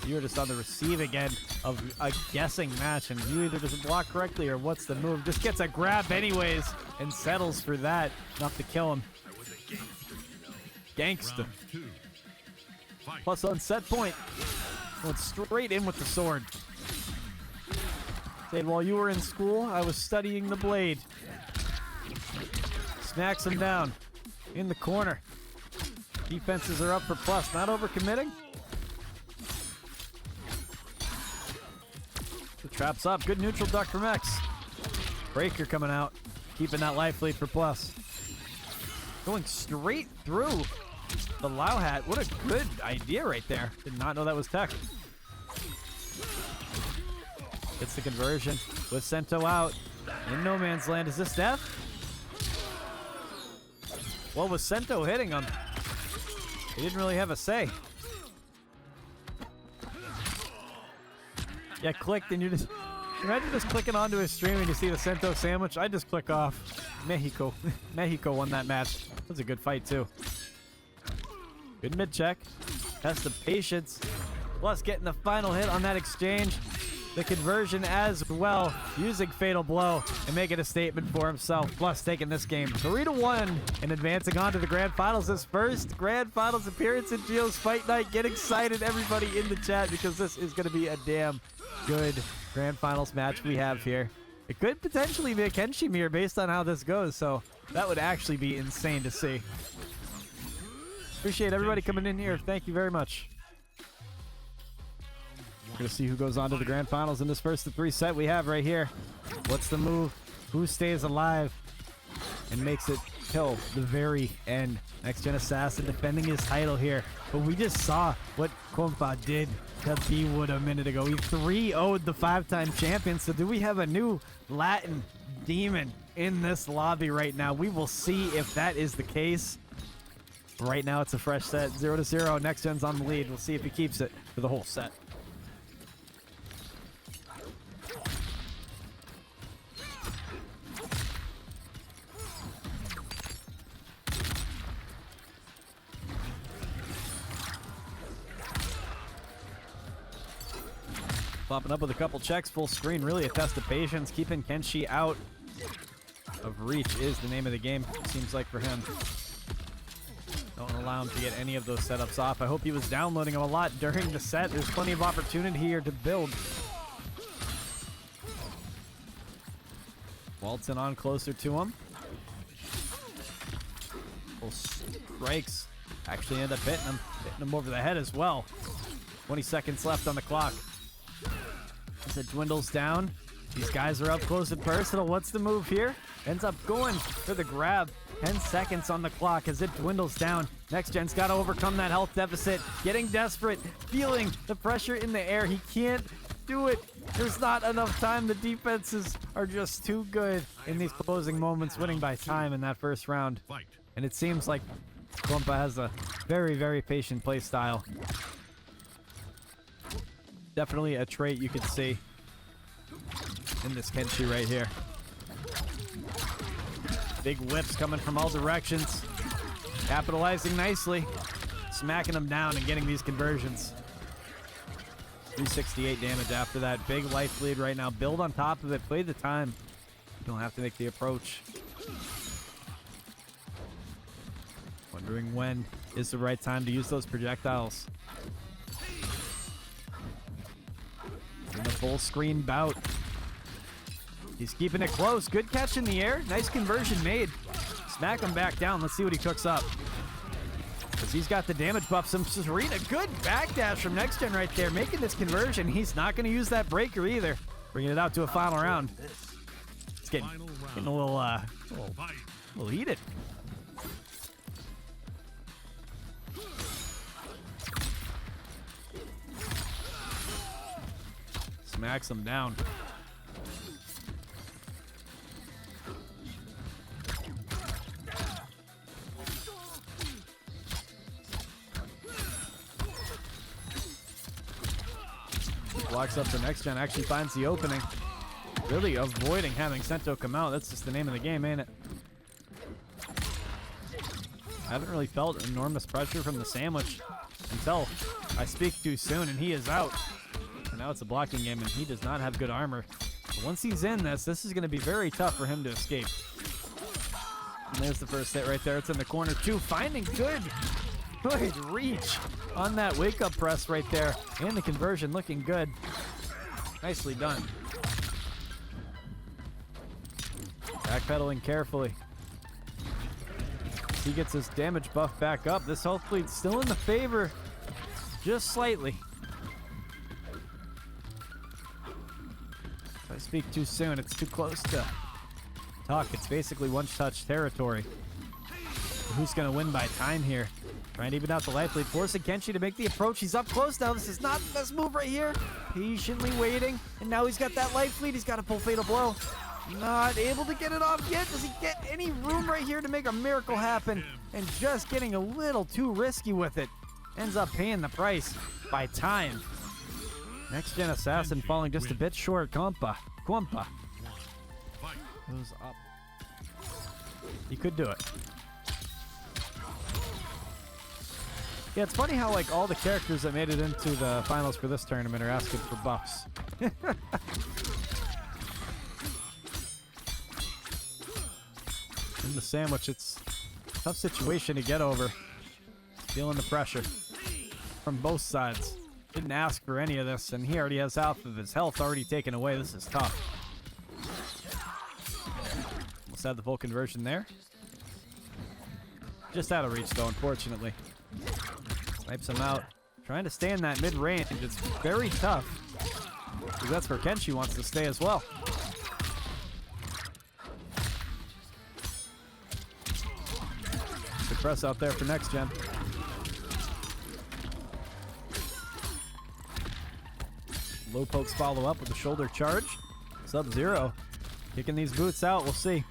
[SPEAKER 1] You're just on the receiving end of a guessing match, and you either doesn't block correctly or what's the move. Just gets a grab anyways and settles for that. Enough to kill him. Gangsta. Plus on set point. Went straight in with the sword. Said, while you were in school, I was studying the blade. Smacks him down. In the corner. Defenses are up for Plus. Not overcommitting. The trap's up. Good neutral duck from X. Breaker coming out. Keeping that life lead for Plus. Going straight through the Lao hat. What a good idea right there. Did not know that was tech. Gets the conversion with Sento out in no man's land. Is this death? Well, with Sento hitting him, he didn't really have a say. Yeah, clicked and you just... Imagine just clicking onto his stream and you see the Sento sandwich. I just click off. Mexico. Mexico won that match. That was a good fight too. Good mid check. Test of patience. Plus getting the final hit on that exchange. The conversion as well. Using Fatal Blow and making a statement for himself. Plus taking this game 3-1 and advancing on to the Grand Finals. His first Grand Finals appearance in Geo's Fight Night. Get excited, everybody in the chat, because this is going to be a damn good Grand Finals match we have here. It could potentially be a KENSHI mirror based on how this goes, so that would actually be insane to see. Appreciate everybody coming in here. Thank you very much. We're going to see who goes on to the grand finals in this first of 3 set we have right here. What's the move? Who stays alive and makes it till the very end? Next Gen Assassin defending his title here. But we just saw what Compa did to BWOOD a minute ago. He 3-0'd the 5-time champion. So do we have a new Latin demon in this lobby right now? We will see if that is the case. Right now it's a fresh set, 0-0. Next Gen's on the lead. We'll see if he keeps it for the whole set. Popping up with a couple checks, full screen, really a test of patience. Keeping KENSHI out of reach is the name of the game, seems like for him. Don't allow him to get any of those setups off. I hope he was downloading them a lot during the set. There's plenty of opportunity here to build. Walton on closer to him. Full strikes actually end up hitting him over the head as well. 20 seconds left on the clock. As it dwindles down, these guys are up close and personal. What's the move here? Ends up going for the grab. 10 seconds on the clock as it dwindles down. Next Gen's got to overcome that health deficit. Getting desperate, feeling the pressure in the air. He can't do it. There's not enough time. The defenses are just too good in these closing moments, winning by time in that first round. And it seems like Compa has a very, very patient play style. Definitely a trait you could see in this KENSHI right here. Big whips coming from all directions. Capitalizing nicely. Smacking them down and getting these conversions. 368 damage after that. Big life lead right now. Build on top of it. Play the time. You don't have to make the approach. Wondering when is the right time to use those projectiles. In the full screen bout. He's keeping it close. Good catch in the air. Nice conversion made. Smack him back down. Let's see what he cooks up. Because he's got the damage buff. Some Serena. Good backdash from Next Gen right there. Making this conversion. He's not going to use that breaker either. Bringing it out to a final round. It's getting a little heated. Smacks him down. Blocks up the Next Gen, actually finds the opening. Really avoiding having Sento come out. That's just the name of the game, ain't it? I haven't really felt enormous pressure from the sandwich until I speak too soon and he is out. And now it's a blocking game and he does not have good armor. But once he's in this is going to be very tough for him to escape. And there's the first hit right there. It's in the corner too. Finding good reach on that wake-up press right there. And the conversion looking good. Nicely done. Backpedaling carefully. He gets his damage buff back up. This health lead's still in the favor. Just slightly. If I speak too soon, it's too close to talk. It's basically one-touch territory. Who's going to win by time here? Trying to even out the life lead, forcing KENSHI to make the approach. He's up close now. This is not the best move right here. Patiently waiting, and now he's got that life lead. He's got to pull Fatal Blow. Not able to get it off yet. Does he get any room right here to make a miracle happen? And just getting a little too risky with it. Ends up paying the price by time. Next Gen Assassin falling just a bit short. Compa goes up. He could do it. Yeah, it's funny how like all the characters that made it into the finals for this tournament are asking for buffs. In the sandwich, it's a tough situation to get over. Feeling the pressure from both sides. Didn't ask for any of this, and he already has half of his health already taken away. This is tough. Almost had the full conversion there. Just out of reach, though, unfortunately. Snipes him out. Trying to stay in that mid-range. It's very tough because that's where KENSHI wants to stay as well. Good press out there for Next Gen. Low pokes follow up with a shoulder charge. Sub-Zero kicking these boots out. We'll see.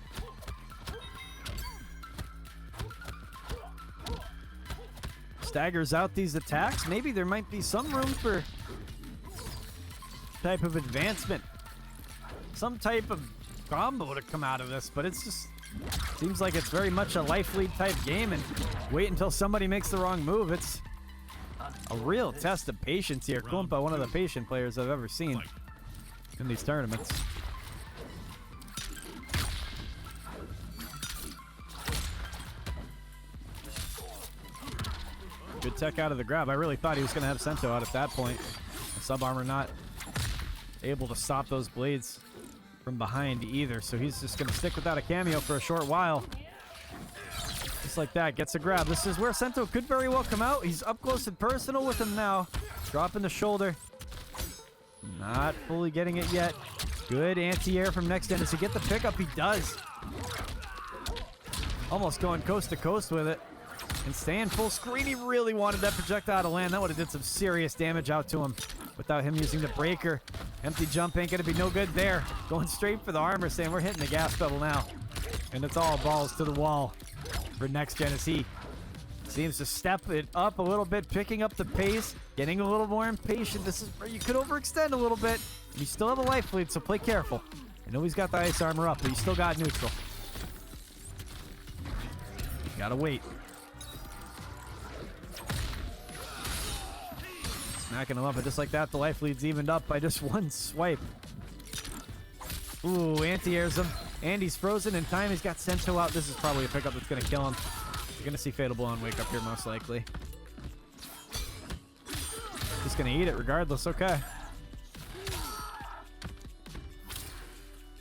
[SPEAKER 1] Staggers out these attacks. Maybe there might be some room for type of advancement, some type of combo to come out of this, but it's just seems like it's very much a life lead type game, and wait until somebody makes the wrong move. It's a real test of patience here. Compa, one of the patient players I've ever seen in these tournaments. Good tech out of the grab. I really thought he was going to have Sento out at that point. The sub armor not able to stop those blades from behind either, so he's just going to stick without a cameo for a short while. Just like that, gets a grab. This is where Sento could very well come out. He's up close and personal with him now. Dropping the shoulder. Not fully getting it yet. Good anti-air from Next Gen. Does he get the pickup? He does. Almost going coast to coast with it. And staying full screen. He really wanted that projectile to land. That would have did some serious damage out to him without him using the breaker. Empty jump ain't going to be no good there. Going straight for the armor, saying we're hitting the gas pedal now. And it's all balls to the wall for Next Gen as he seems to step it up a little bit, picking up the pace, getting a little more impatient. This is where you could overextend a little bit. And you still have a life lead, so play careful. I know he's got the ice armor up, but you still got neutral. Gotta wait. Smacking him up, but just like that, the life lead's evened up by just one swipe. Ooh, anti-airs him. And he's frozen in time. He's got Sento out. This is probably a pickup that's going to kill him. You're going to see Fatal Blow on wake up here, most likely. Just going to eat it regardless. Okay.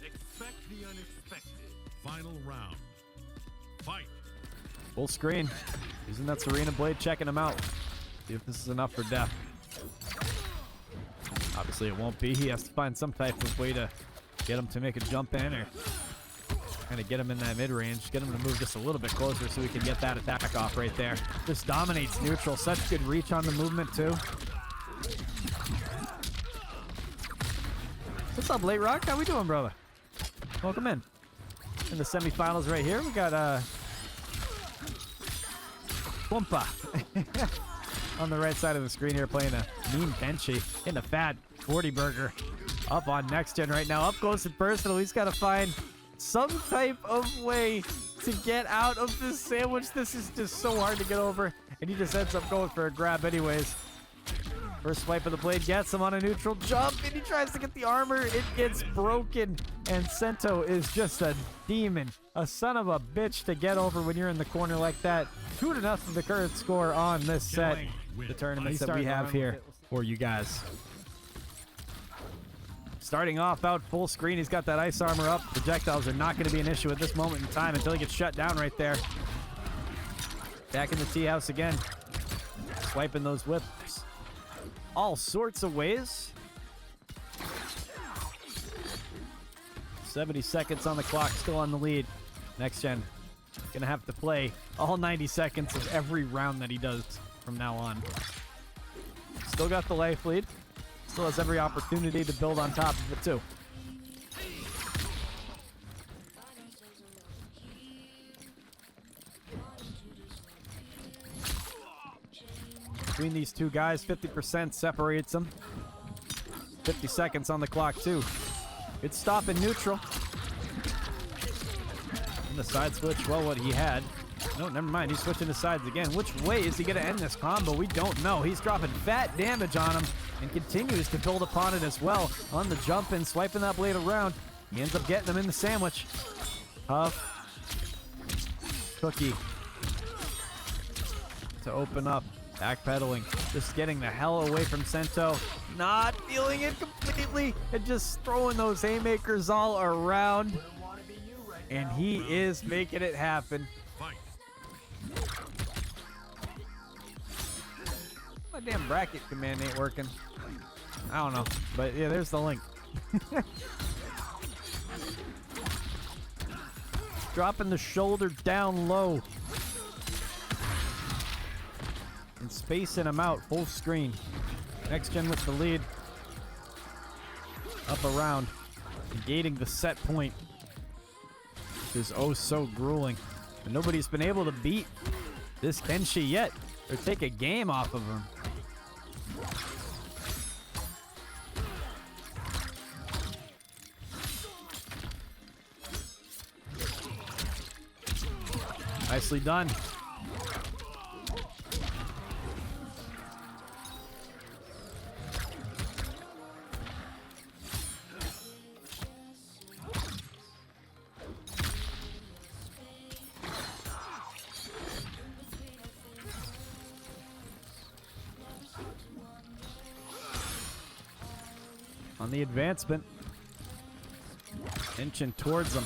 [SPEAKER 2] Expect the unexpected. Final round. Fight.
[SPEAKER 1] Full screen. Using that Serena Blade, checking him out. See if this is enough for death. Obviously it won't be. He has to find some type of way to get him to make a jump in, or kind of get him in that mid-range, get him to move just a little bit closer so we can get that attack off right there. Just dominates neutral. Such good reach on the movement too. What's up, Late Rock? How we doing, brother? Welcome in. In the semifinals right here, we got Compa on the right side of the screen here, playing a mean KENSHI in the fat 40 burger. Up on Next Gen right now, up close and personal. He's got to find some type of way to get out of this sandwich. This is just so hard to get over, and he just ends up going for a grab anyways. First swipe of the blade gets him on a neutral jump, and he tries to get the armor. It gets broken, and Sento is just a demon, a son of a bitch to get over when you're in the corner like that. 2-0 the current score on this set. The tournaments that we have here for you guys. Starting off out full screen, he's got that ice armor up. Projectiles are not going to be an issue at this moment in time until he gets shut down right there. Back in the tea house again. Swiping those whips all sorts of ways. 70 seconds on the clock, still on the lead. Next Gen gonna have to play all 90 seconds of every round that he does from now on. Still got the life lead. Still has every opportunity to build on top of it too. Between these two guys, 50% separates them. 50 seconds on the clock too. It's stopping neutral. And the side switch, well, what he had. No, never mind. He's switching his sides again. Which way is he going to end this combo? We don't know. He's dropping fat damage on him and continues to build upon it as well. On the jump and swiping that blade around. He ends up getting him in the sandwich. Tough. Cookie to open up. Backpedaling. Just getting the hell away from Sento. Not feeling it completely. And just throwing those haymakers all around. And he is making it happen. My damn bracket command ain't working. I don't know. But yeah, there's the link. Dropping the shoulder down low. And spacing him out full screen. Next Gen with the lead. Up around. Negating the set point. This is oh so grueling. And nobody's been able to beat this KENSHI yet. Or take a game off of him. Nicely done. On the advancement. Inching towards him.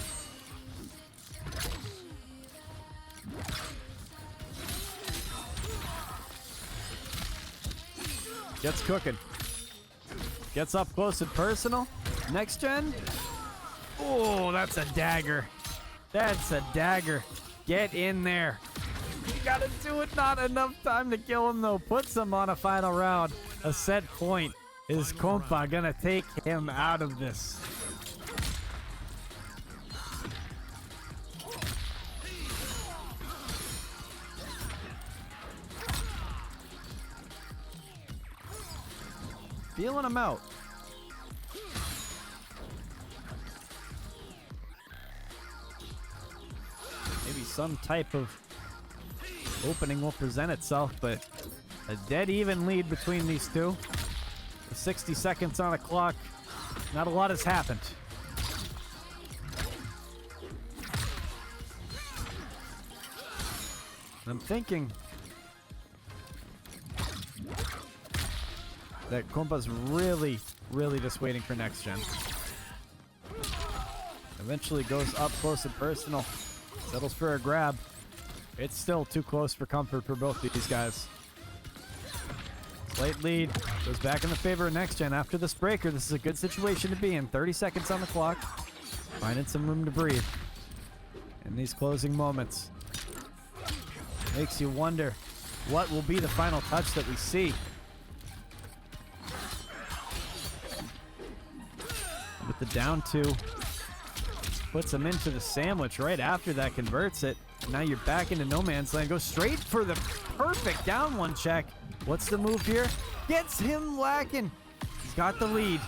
[SPEAKER 1] Gets cooking. Gets up close and personal. Next Gen. Oh, that's a dagger. That's a dagger. Get in there. You gotta do it. Not enough time to kill him, though. Puts him on a final round. A set point. Is Compa gonna take him out of this? Feeling him out. Maybe some type of opening will present itself, but a dead even lead between these two. With 60 seconds on a clock. Not a lot has happened. I'm thinking that Compa's really just waiting for Next Gen. Eventually goes up close and personal. Settles for a grab. It's still too close for comfort for both these guys. Slight lead. Goes back in the favor of Next Gen after this breaker. This is a good situation to be in. 30 seconds on the clock. Finding some room to breathe. In these closing moments. Makes you wonder what will be the final touch that we see. With the down two, puts him into the sandwich right after that, converts it. Now you're back into no man's land. Go straight for the perfect down one check. What's the move here? Gets him lacking. He's got the lead.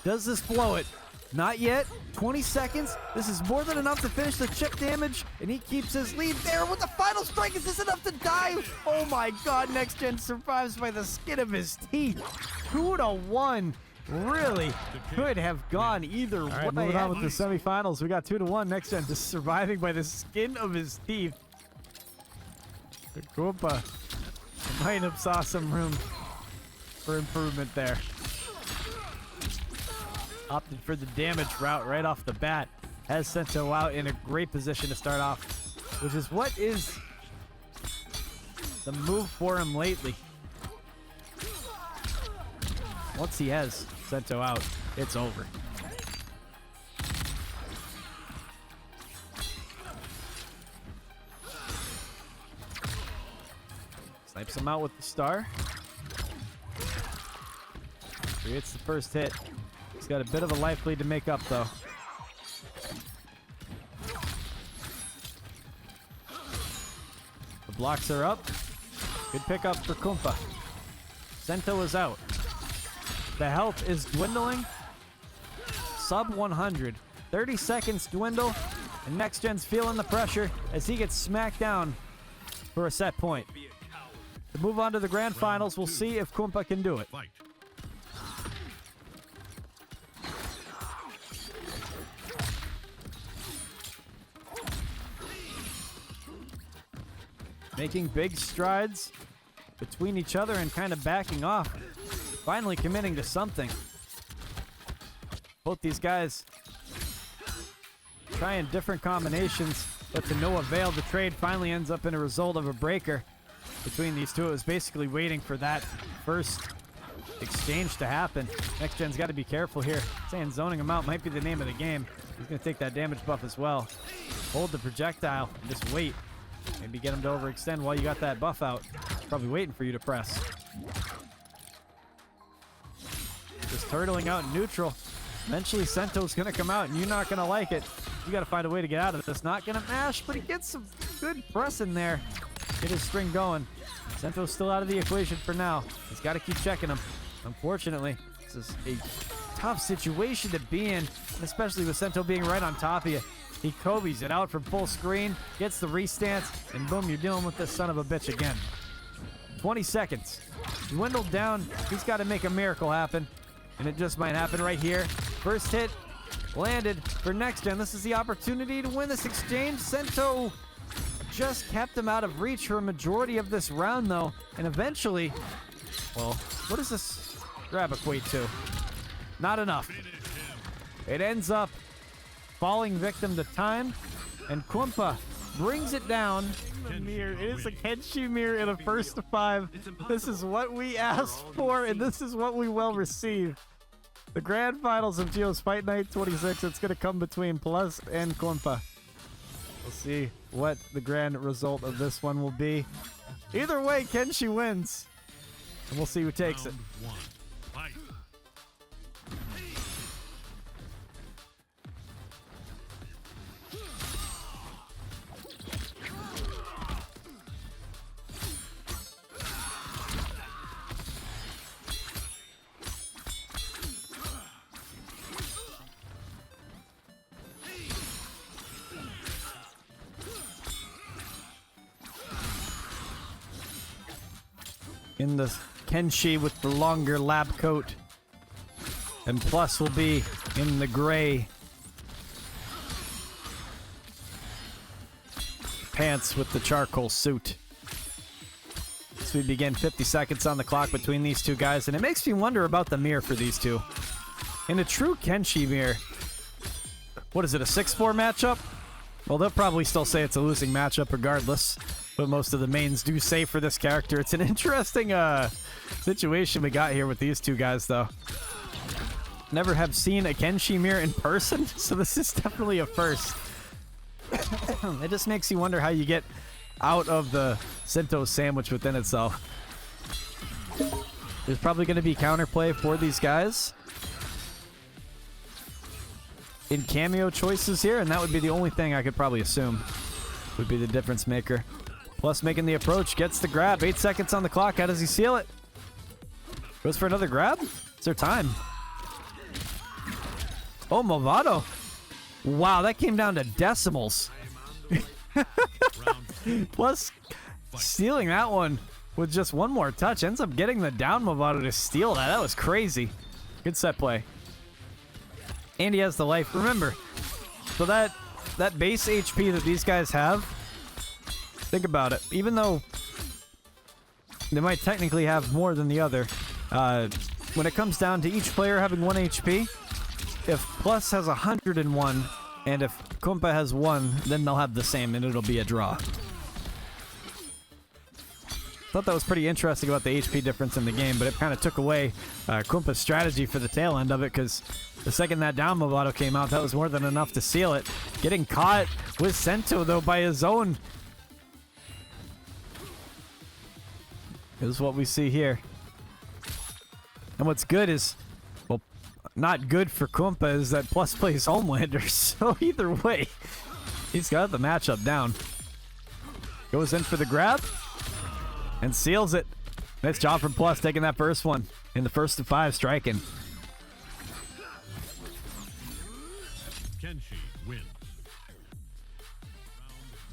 [SPEAKER 1] Does this blow it? Not yet. 20 seconds. This is more than enough to finish the chip damage, and he keeps his lead there with the final strike. Is this enough to die? Oh my god, Next Gen survives by the skin of his teeth. 2-1. Really could have gone either way. All right, moving on with the semifinals. We got 2-1. Next Gen just surviving by the skin of his teeth. The Compa might have saw some room for improvement there. Opted for the damage route right off the bat. Has SHAO out in a great position to start off, which is what is the move for him lately. Once he has SHAO out, it's over. Snipes him out with the star. He hits the first hit. He's got a bit of a life lead to make up, though. The blocks are up. Good pickup for Compa. SHAO is out. The health is dwindling. Sub 100. 30 seconds dwindle. And Next Gen's feeling the pressure as he gets smacked down for a set point. To move on to the grand finals, we'll see if Compa can do it.
[SPEAKER 2] Fight.
[SPEAKER 1] Making big strides between each other and kind of backing off. Finally committing to something. Both these guys trying different combinations, but to no avail. The trade finally ends up in a result of a breaker between these two. It was basically waiting for that first exchange to happen. Next Gen's got to be careful here. Saying zoning him out might be the name of the game. He's going to take that damage buff as well. Hold the projectile and just wait. Maybe get him to overextend while you got that buff out. He's probably waiting for you to press. Just turtling out in neutral. Eventually Sento's going to come out and you're not going to like it. You got to find a way to get out of this. Not going to mash, but he gets some good press in there. Get his string going. Sento's still out of the equation for now. He's got to keep checking him. Unfortunately, this is a tough situation to be in, especially with Sento being right on top of you. He Kobe's it out from full screen, gets the restance, and boom, you're dealing with this son of a bitch again. 20 seconds. Dwindled down. He's got to make a miracle happen, and it just might happen right here. First hit landed for Next Gen. This is the opportunity to win this exchange. Sento just kept him out of reach for a majority of this round, though, and eventually, well, what does this grab equate to? Not enough. It ends up falling victim to time, and Compa brings it down. The mirror. It is a KENSHI mirror in a first to 5. This is what we asked for, and this is what we will receive. The grand finals of Geo's Fight Night 26. It's going to come between Plus and Compa. We'll see what the grand result of this one will be. Either way, KENSHI wins, and we'll see who takes it. In the KENSHI with the longer lab coat, and Plus will be in the gray pants with the charcoal suit. So we begin 50 seconds on the clock between these two guys, and it makes me wonder about the mirror for these two. In a true KENSHI mirror, what is it, a 6-4 matchup? Well, they'll probably still say it's a losing matchup regardless. But most of the mains do say for this character. It's an interesting situation we got here with these two guys, though. Never have seen a KENSHI mirror in person, so this is definitely a first. It just makes you wonder how you get out of the Sento sandwich within itself. There's probably going to be counterplay for these guys in cameo choices here, and that would be the only thing I could probably assume would be the difference maker. Plus making the approach, gets the grab. 8 seconds on the clock. How does he seal it? Goes for another grab? Is there time? Oh, Movado. Wow, that came down to decimals. Plus stealing that one with just one more touch. Ends up getting the down Movado to steal that. That was crazy. Good set play. And he has the life. Remember, so that base HP that these guys have, think about it. Even though they might technically have more than the other, when it comes down to each player having 1 HP, if Plus has 101 and if Compa has 1, then they'll have the same and it'll be a draw. Thought that was pretty interesting about the HP difference in the game, but it kind of took away Kompa's strategy for the tail end of it, because the second that down Movado came out, that was more than enough to seal it. Getting caught with Sento, though, by his own. Is what we see here. And what's good is, well, not good for Compa is that Plus plays Homelander, so either way, he's got the matchup down. Goes in for the grab and seals it. Nice job from Plus taking that first one in the first to 5, striking.
[SPEAKER 2] KENSHI wins.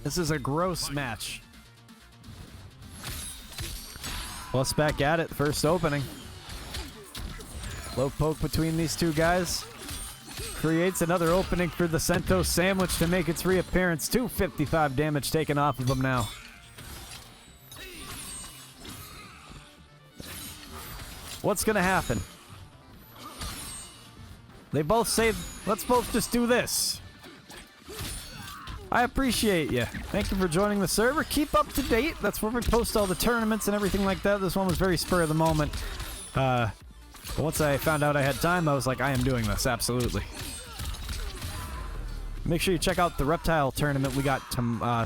[SPEAKER 1] This is a gross match. Plus back at it, first opening. Low poke between these two guys creates another opening for the Sento sandwich to make its reappearance. 255 damage taken off of him now. What's gonna happen? They both say, let's both just do this. I appreciate you. Thank you for joining the server. Keep up to date. That's where we post all the tournaments and everything like that. This one was very spur of the moment. But once I found out I had time, I was like, I am doing this, absolutely. Make sure you check out the reptile tournament we got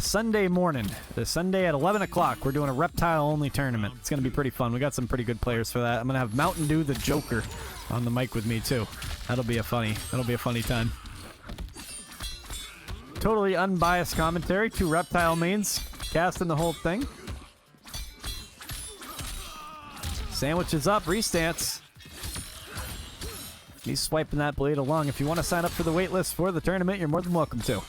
[SPEAKER 1] Sunday morning. This Sunday at 11 o'clock, we're doing a reptile-only tournament. It's going to be pretty fun. We got some pretty good players for that. I'm going to have Mountain Dew the Joker on the mic with me, too. That'll be a funny time. Totally unbiased commentary. 2 reptile mains casting the whole thing. Sandwiches up, restance. He's swiping that blade along. If you want to sign up for the waitlist for the tournament, you're more than welcome to.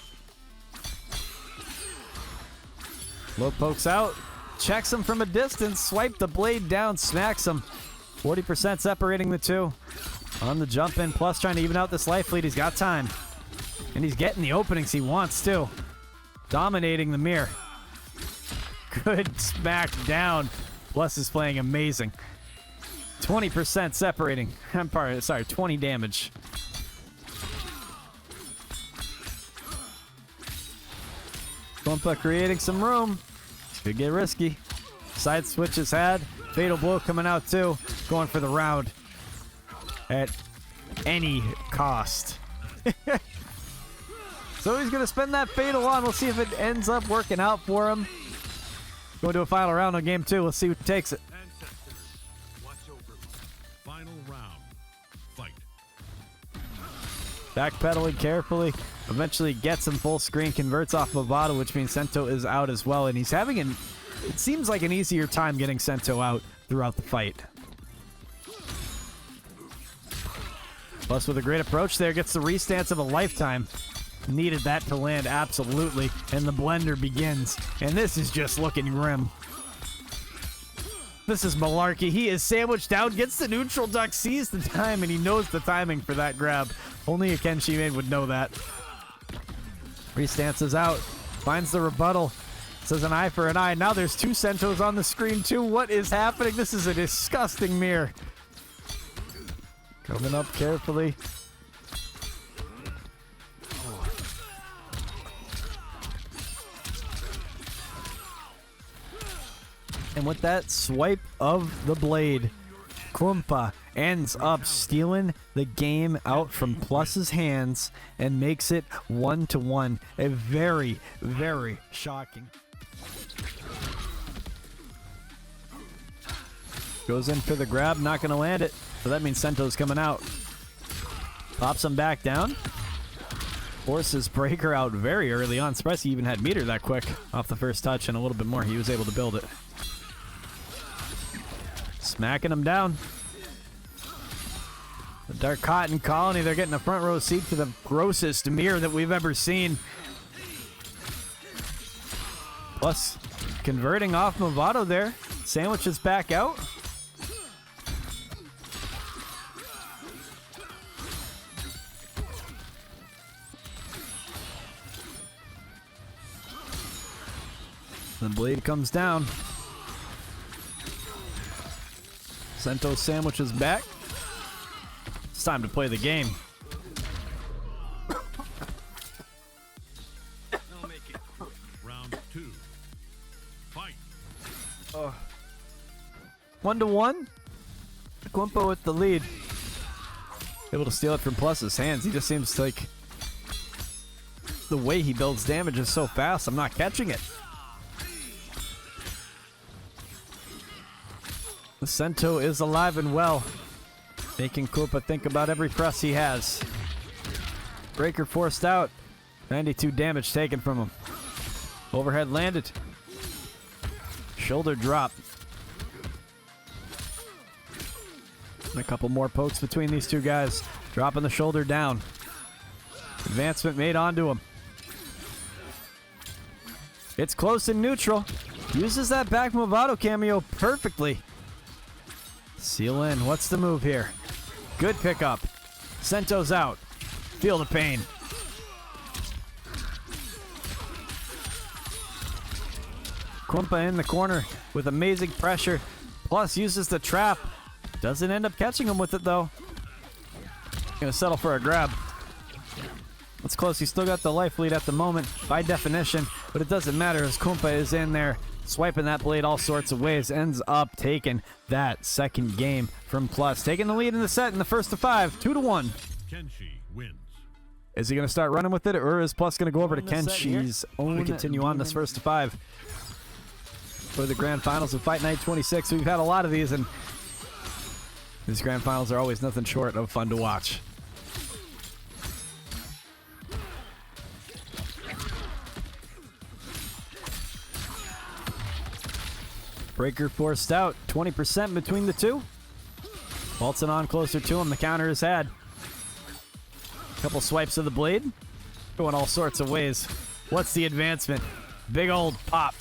[SPEAKER 1] Low pokes out, checks him from a distance, swipe the blade down, smacks him. 40% separating the two. On the jump in, plus trying to even out this life lead. He's got time. And he's getting the openings he wants too. Dominating the mirror. Good smack down. Plus is playing amazing. 20% separating. Sorry, 20 damage. Compa creating some room. Could get risky. Side switch is had. Fatal blow coming out too. Going for the round. At any cost. So he's going to spend that fatal on. We'll see if it ends up working out for him. Going to a final round on game 2. Let's see who takes it.
[SPEAKER 2] Final round. Fight.
[SPEAKER 1] Backpedaling carefully. Eventually gets him full screen. Converts off Movado, which means Sento is out as well. And he's having it seems like an easier time getting Sento out throughout the fight. Plus with a great approach there, gets the restance of a lifetime. Needed that to land, absolutely. And the blender begins. And this is just looking grim. This is malarkey. He is sandwiched down, gets the neutral duck, sees the time, and he knows the timing for that grab. Only a KENSHI main would know that. Restance is out. Finds the rebuttal. Says an eye for an eye. Now there's 2 Sentos on the screen too. What is happening? This is a disgusting mirror. Coming up carefully. And with that swipe of the blade, Compa ends up stealing the game out from Plus's hands and makes it 1-1. A very, very shocking. Goes in for the grab, not going to land it. So that means Sento's coming out. Pops him back down. Forces Breaker out very early on. Surprised he even had meter that quick off the first touch, and a little bit more. He was able to build it. Smacking him down. The Dark Cotton Colony, they're getting a front row seat to the grossest mirror that we've ever seen. Plus, converting off Movado there. Sandwiches back out. The blade comes down. Sento sandwiches back. It's time to play the game.
[SPEAKER 2] Round 2. Fight.
[SPEAKER 1] 1-1. Compa with the lead. Able to steal it from Plus's hands. He just seems like the way he builds damage is so fast. I'm not catching it. The Sento is alive and well, making Compa think about every press he has. Breaker forced out. 92 damage taken from him. Overhead landed. Shoulder drop. And a couple more pokes between these two guys. Dropping the shoulder down. Advancement made onto him. It's close and neutral. Uses that back Movado cameo perfectly. Seal in. What's the move here? Good pickup. Sento's out. Feel the pain. Compa in the corner with amazing pressure. Plus uses the trap. Doesn't end up catching him with it though. Gonna settle for a grab. That's close. He's still got the life lead at the moment by definition, but it doesn't matter as Compa is in there swiping that blade all sorts of ways, ends up taking that second game from Plus. Taking the lead in the set in the first of 5, 2-1.
[SPEAKER 2] KENSHI wins.
[SPEAKER 1] Is he going to start running with it, or is Plus going to go over to KENSHI's own? We continue on this first of 5 for the Grand Finals of Fight Night 26. We've had a lot of these, and these Grand Finals are always nothing short of fun to watch. Breaker forced out, 20% between the two. Waltzing on closer to him, the counter is had. Couple swipes of the blade, going all sorts of ways. What's the advancement? Big old pop.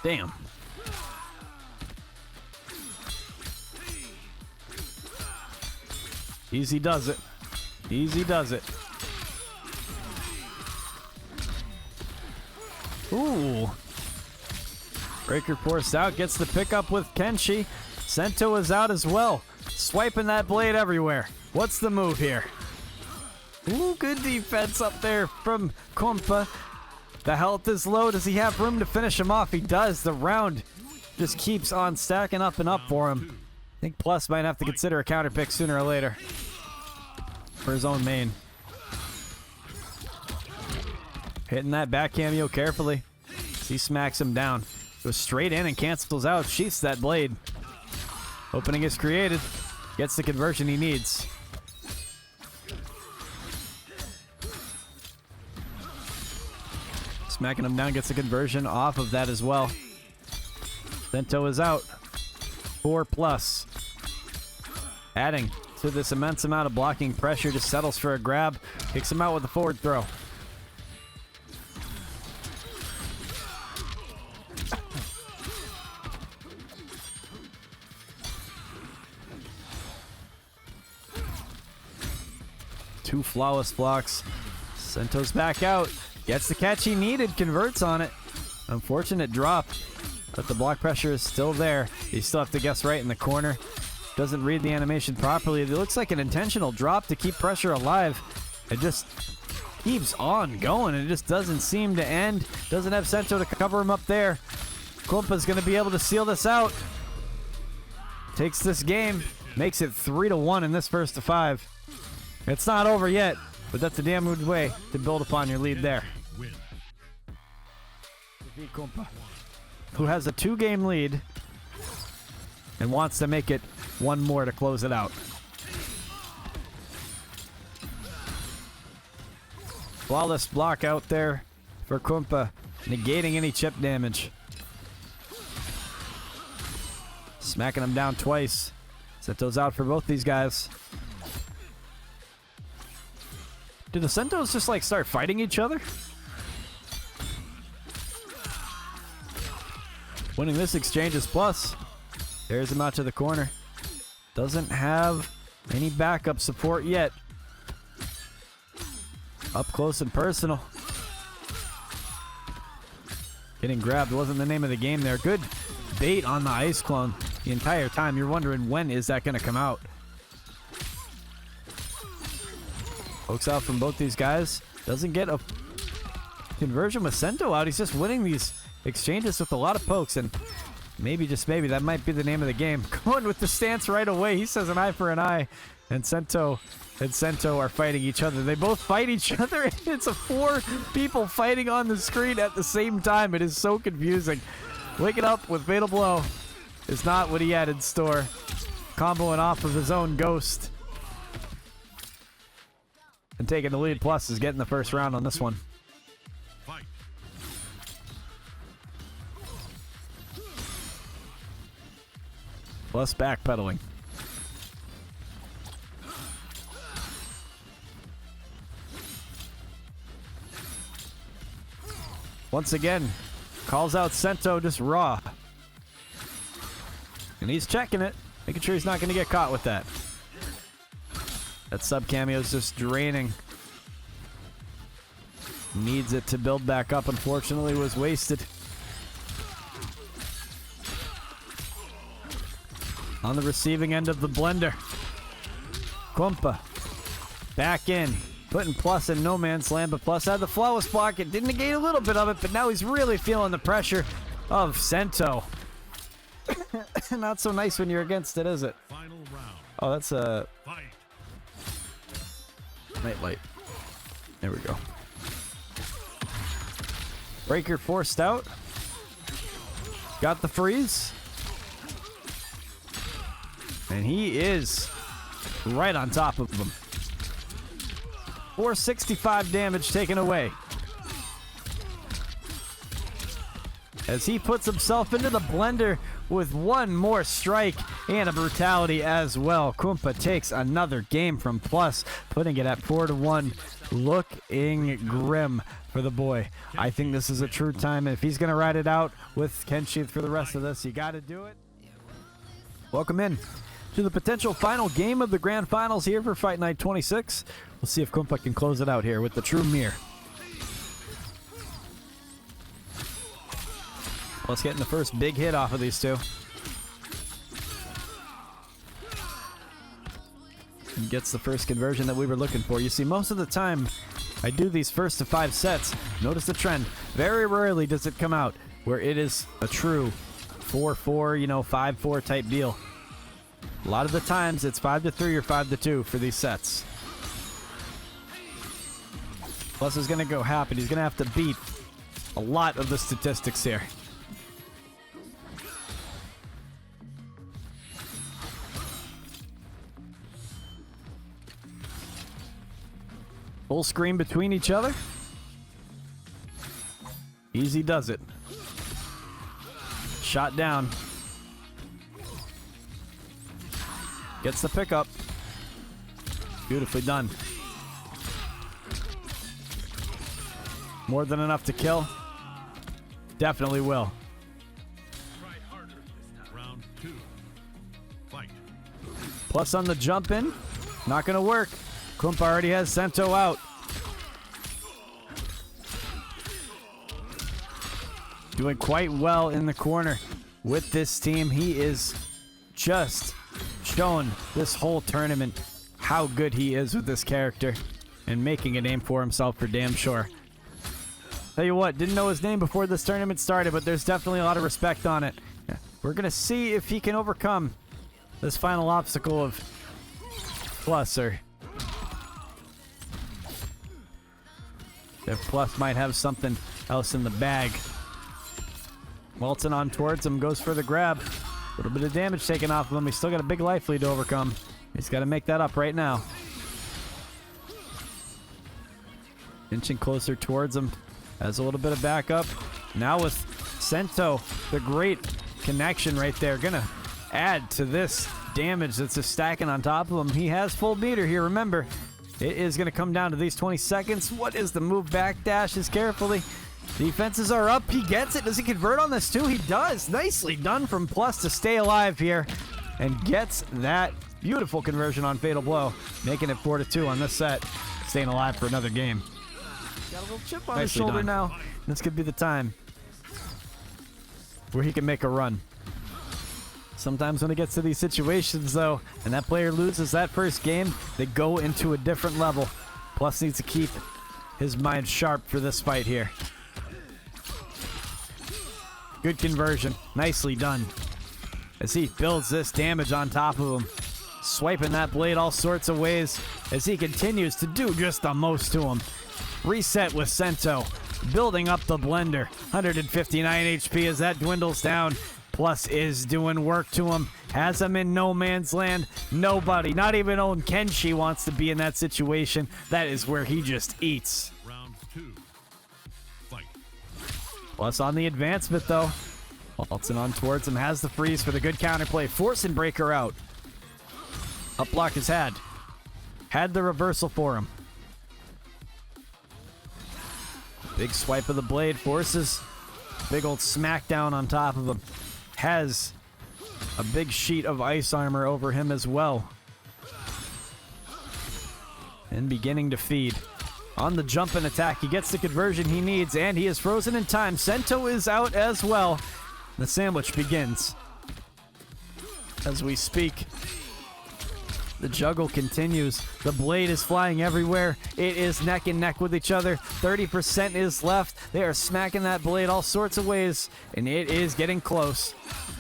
[SPEAKER 1] Damn. Easy does it. Easy does it. Ooh. Breaker forced out, gets the pickup with KENSHI. Sento is out as well. Swiping that blade everywhere. What's the move here? Ooh, good defense up there from Compa. The health is low. Does he have room to finish him off? He does. The round just keeps on stacking up and up for him. I think Plus might have to consider a counter pick sooner or later for his own main. Hitting that back cameo carefully. He smacks him down. Goes straight in and cancels out. Sheaths that blade. Opening is created. Gets the conversion he needs. Smacking him down, gets the conversion off of that as well. Sento is out. 4+. Adding to this immense amount of blocking pressure, just settles for a grab. Kicks him out with a forward throw. Two flawless blocks. Sento's back out. Gets the catch he needed. Converts on it. Unfortunate drop. But the block pressure is still there. You still have to guess right in the corner. Doesn't read the animation properly. It looks like an intentional drop to keep pressure alive. It just keeps on going. It just doesn't seem to end. Doesn't have Sento to cover him up there. Kompa's going to be able to seal this out. Takes this game. Makes it 3-1 in this first of 5. It's not over yet, but that's a damn good way to build upon your lead there. Compa, who has a 2-game lead and wants to make it one more to close it out. Flawless block out there for Compa, negating any chip damage. Smacking him down twice. Sento's out for both these guys. Did the Sentos just like start fighting each other? Winning this exchange is Plus. There's him out to the corner. Doesn't have any backup support yet. Up close and personal. Getting grabbed wasn't the name of the game there. Good bait on the ice clone the entire time. You're wondering, when is that going to come out? Pokes out from both these guys. Doesn't get a conversion with Sento out. He's just winning these exchanges with a lot of pokes, and maybe, just maybe, that might be the name of the game. Going with the stance right away. He says an eye for an eye, and Sento are fighting each other. They both fight each other. It's 4 people fighting on the screen at the same time. It is so confusing. Waking up with Fatal Blow is not what he had in store. Comboing off of his own ghost. And taking the lead. Plus is getting the first round on this one.
[SPEAKER 2] Fight.
[SPEAKER 1] Plus backpedaling. Once again, calls out Sento just raw. And he's checking it, making sure he's not going to get caught with that. That sub cameo is just draining. Needs it to build back up. Unfortunately, was wasted. On the receiving end of the blender, Compa back in. putting Plus in no man's land, but Plus had the flawless block. It did negate a little bit of it, but now he's really feeling the pressure of Sento. Not so nice when you're against it, is it?
[SPEAKER 2] Final round.
[SPEAKER 1] Oh, that's a
[SPEAKER 2] Fight.
[SPEAKER 1] nightlight. There we go. Breaker forced out. Got the freeze. And he is right on top of him. 465 damage taken away. As he puts himself into the blender with one more strike and a brutality as well. Compa takes another game from Plus, putting it at 4-1. Looking grim for the boy. I think this is a true time. If he's going to ride it out with KENSHI for the rest of this, you got to do it. Welcome in to the potential final game of the Grand Finals here for Fight Night 26. We'll see if Compa can close it out here with the true mirror. Plus getting the first big hit off of these two. And gets the first conversion that we were looking for. You see, most of the time I do these first to 5 sets. Notice the trend. Very rarely does it come out where it is a true 4-4, you know, 5-4 type deal. A lot of the times it's 5-3 or 5-2 for these sets. Plus is going to go happen. He's going to have to beat a lot of the statistics here. Full screen between each other. Easy does it. Shot down. Gets the pickup. Beautifully done. More than enough to kill. Definitely will.
[SPEAKER 2] Try harder this time. Round 2. Fight.
[SPEAKER 1] Plus on the jump in. Not going to work. Compa already has Sento out. Doing quite well in the corner with this team. He is just shown this whole tournament how good he is with this character and making a name for himself for damn sure. Tell you what, didn't know his name before this tournament started, but there's definitely a lot of respect on it. Yeah. We're going to see if he can overcome this final obstacle of Plus, or if Plus might have something else in the bag. Waltzing on towards him, goes for the grab. A little bit of damage taken off of him. He's still got a big life lead to overcome. He's got to make that up right now. Inching closer towards him. Has a little bit of backup. Now with Sento, the great connection right there. Gonna add to this damage that's just stacking on top of him. He has full meter here, remember. It is going to come down to these 20 seconds. What is the move? Back dashes carefully. Defenses are up. He gets it. Does he convert on this too? He does. Nicely done from Plus to stay alive here and gets that beautiful conversion on Fatal Blow, making it 4-2 on this set. Staying alive for another game. Got a little chip on his shoulder now. This could be the time where he can make a run. Sometimes when it gets to these situations, though, and that player loses that first game, they go into a different level. Plus needs to keep his mind sharp for this fight here. Good conversion. Nicely done. As he builds this damage on top of him. Swiping that blade all sorts of ways as he continues to do just the most to him. Reset with Sento. Building up the blender. 159 HP as that dwindles down. Plus is doing work to him. Has him in no man's land. Nobody, not even own KENSHI, wants to be in that situation. That is where he just eats.
[SPEAKER 2] Round 2. Fight.
[SPEAKER 1] Plus on the advancement, though. Waltzing on towards him. Has the freeze for the good counterplay. Forcing Breaker out. Up block is had. Had the reversal for him. Big swipe of the blade. Forces big old smackdown on top of him. Has a big sheet of ice armor over him as well. And beginning to feed. On the jump and attack, he gets the conversion he needs, and he is frozen in time. Sento is out as well. The sandwich begins as we speak. The juggle continues. The blade is flying everywhere. It is neck and neck with each other. 30% is left. They are smacking that blade all sorts of ways, and it is getting close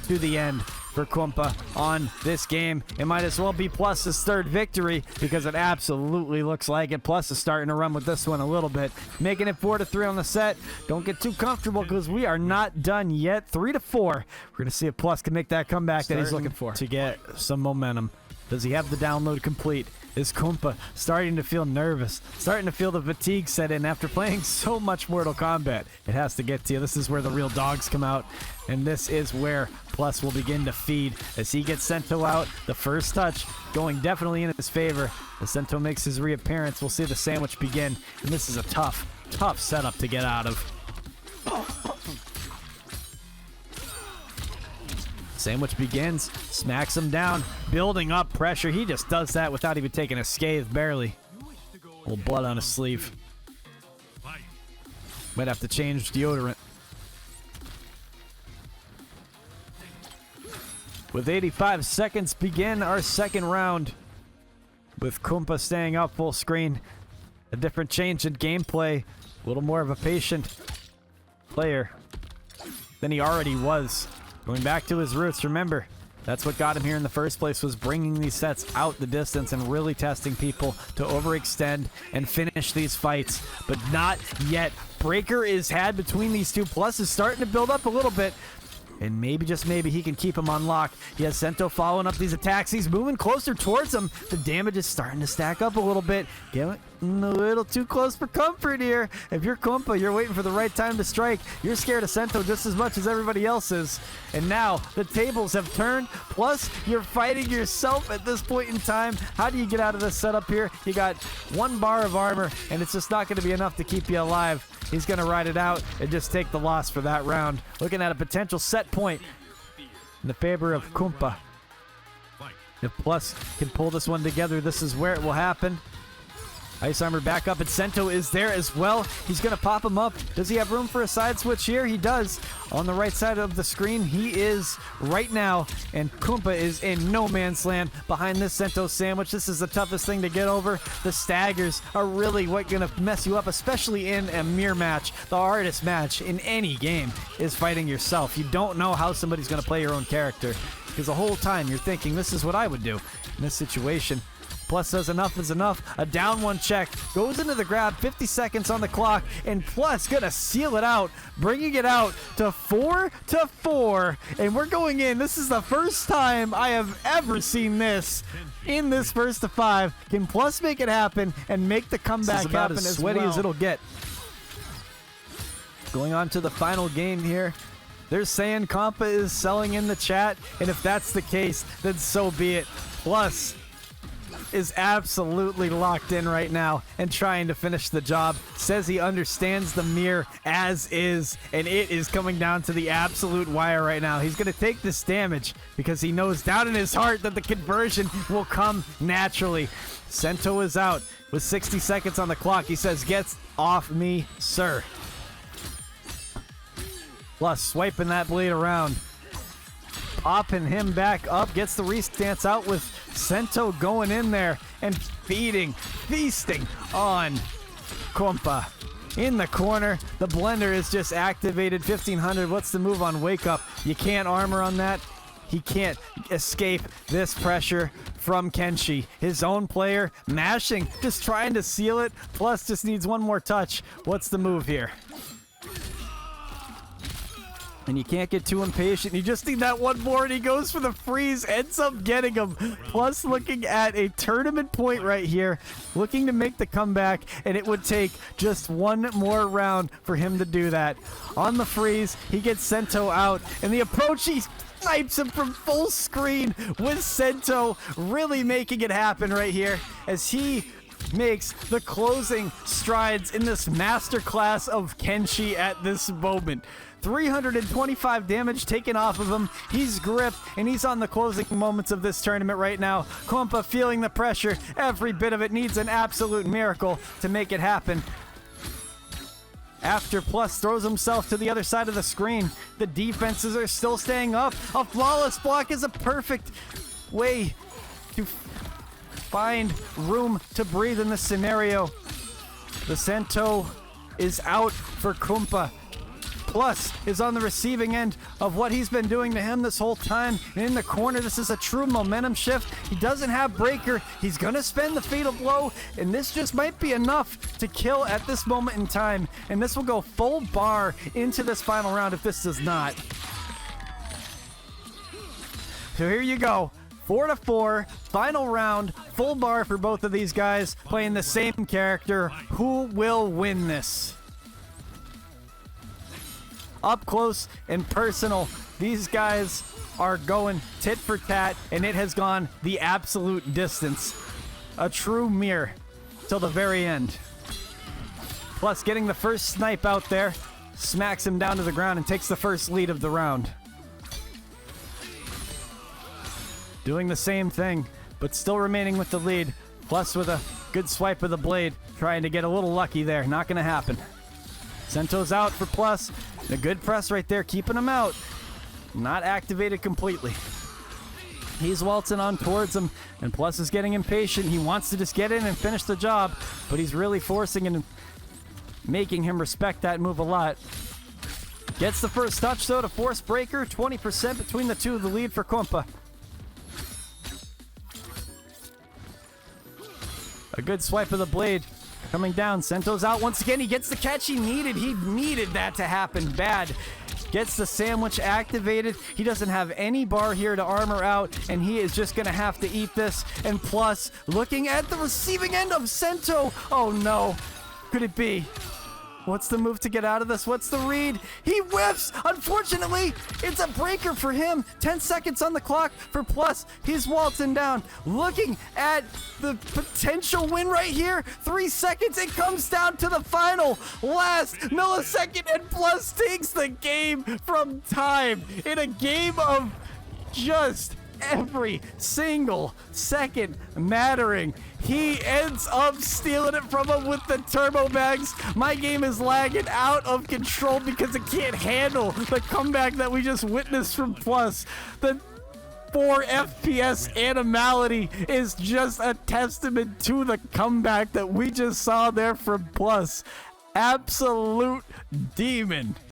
[SPEAKER 1] to the end for Compa on this game. It might as well be Plus's third victory because it absolutely looks like it. Plus is starting to run with this one a little bit, making it 4-3 on the set. Don't get too comfortable because we are not done yet. 3-4. We're going to see if Plus can make that comeback that he's looking for to get some momentum. Does he have the download complete? Is Compa starting to feel nervous? Starting to feel the fatigue set in after playing so much Mortal Kombat? It has to get to you. This is where the real dogs come out. And this is where Plus will begin to feed. As he gets Sento out, the first touch going definitely in his favor. As Sento makes his reappearance, we'll see the sandwich begin. And this is a tough, tough setup to get out of. Sandwich begins, smacks him down, building up pressure. He just does that without even taking a scathe, barely. A little blood on his sleeve. Might have to change deodorant. With 85 seconds, begin our second round. With Compa staying up full screen. A different change in gameplay. A little more of a patient player than he already was. Going back to his roots, remember, that's what got him here in the first place, was bringing these sets out the distance and really testing people to overextend and finish these fights. But not yet. Breaker is had between these two. Plus is starting to build up a little bit. And maybe, just maybe, he can keep him on lock. He has Sento following up these attacks. He's moving closer towards him. The damage is starting to stack up a little bit. Getting a little too close for comfort here. If you're Compa, you're waiting for the right time to strike. You're scared of Sento just as much as everybody else is. And now the tables have turned. Plus, you're fighting yourself at this point in time. How do you get out of this setup here? You got 1 bar of armor, and it's just not going to be enough to keep you alive. He's going to ride it out and just take the loss for that round. Looking at a potential set point in the favor of Compa. If Plus can pull this one together, this is where it will happen. Ice Armor back up, and Sento is there as well. He's going to pop him up. Does he have room for a side switch here? He does. On the right side of the screen, he is right now, and Compa is in no man's land behind this Sento sandwich. This is the toughest thing to get over. The staggers are really what going to mess you up, especially in a mirror match. The hardest match in any game is fighting yourself. You don't know how somebody's going to play your own character, because the whole time you're thinking, this is what I would do in this situation. Plus says enough is enough. A down one check. Goes into the grab. 50 seconds on the clock. And Plus gonna seal it out. Bringing it out to 4-4. And we're going in. This is the first time I have ever seen this in this first to 5. Can Plus make it happen and make the comeback happen as sweaty as it'll get? Going on to the final game here. They're saying Compa is selling in the chat. And if that's the case, then so be it. Plus is absolutely locked in right now and trying to finish the job. Says he understands the mirror as is, and it is coming down to the absolute wire right now. He's going to take this damage because he knows down in his heart that the conversion will come naturally. Sento is out with 60 seconds on the clock. He says, "Get off me, sir." Plus swiping that blade around. Popping him back up, gets the restance out with Sento going in there and feasting on Compa. In the corner, the blender is just activated. 1500, what's the move on Wake Up? You can't armor on that. He can't escape this pressure from KENSHI. His own player, mashing, just trying to seal it. Plus just needs one more touch. What's the move here? And you can't get too impatient. You just need that one more, and he goes for the freeze. Ends up getting him. Plus looking at a tournament point right here. Looking to make the comeback, and it would take just one more round for him to do that. On the freeze, he gets Sento out. And the approach, he snipes him from full screen with Sento really making it happen right here as he makes the closing strides in this masterclass of KENSHI at this moment. 325 damage taken off of him. He's gripped, and he's on the closing moments of this tournament right now. Compa feeling the pressure. Every bit of it needs an absolute miracle to make it happen. After Plus throws himself to the other side of the screen, the defenses are still staying up. A flawless block is a perfect way to find room to breathe in this scenario. The Sento is out for Compa. Plus is on the receiving end of what he's been doing to him this whole time. In the corner, this is a true momentum shift. He doesn't have breaker. He's gonna spend the fatal blow, and this just might be enough to kill at this moment in time. And this will go full bar into this final round if this does not. So here you go. 4-4, final round, full bar for both of these guys playing the same character. Who will win this? Up close and personal, these guys are going tit for tat, and it has gone the absolute distance. A true mirror till the very end. Plus, getting the first snipe out there smacks him down to the ground and takes the first lead of the round. Doing the same thing, but still remaining with the lead. Plus with a good swipe of the blade, trying to get a little lucky there. Not gonna happen. Sento's out for Plus. A good press right there, keeping him out. Not activated completely. He's waltzing on towards him, and Plus is getting impatient. He wants to just get in and finish the job, but he's really forcing and making him respect that move a lot. Gets the first touch, though, to force breaker. 20% between the two, the lead for Compa. A good swipe of the blade. Coming down, Sento's out once again. He gets the catch he needed. He needed that to happen bad. Gets the sandwich activated. He doesn't have any bar here to armor out, and he is just going to have to eat this. And Plus, looking at the receiving end of Sento. Oh no. Could it be? What's the move to get out of this? What's the read? He whiffs! Unfortunately, it's a breaker for him. 10 seconds on the clock for Plus. He's waltzing down. Looking at the potential win right here. 3 seconds. It comes down to the final last millisecond, and Plus takes the game from time. In a game of just every single second mattering, he ends up stealing it from him with the turbo bags. My game is lagging out of control because it can't handle the comeback that we just witnessed from Plus. The 4 FPS animality is just a testament to the comeback that we just saw there from Plus. Absolute demon.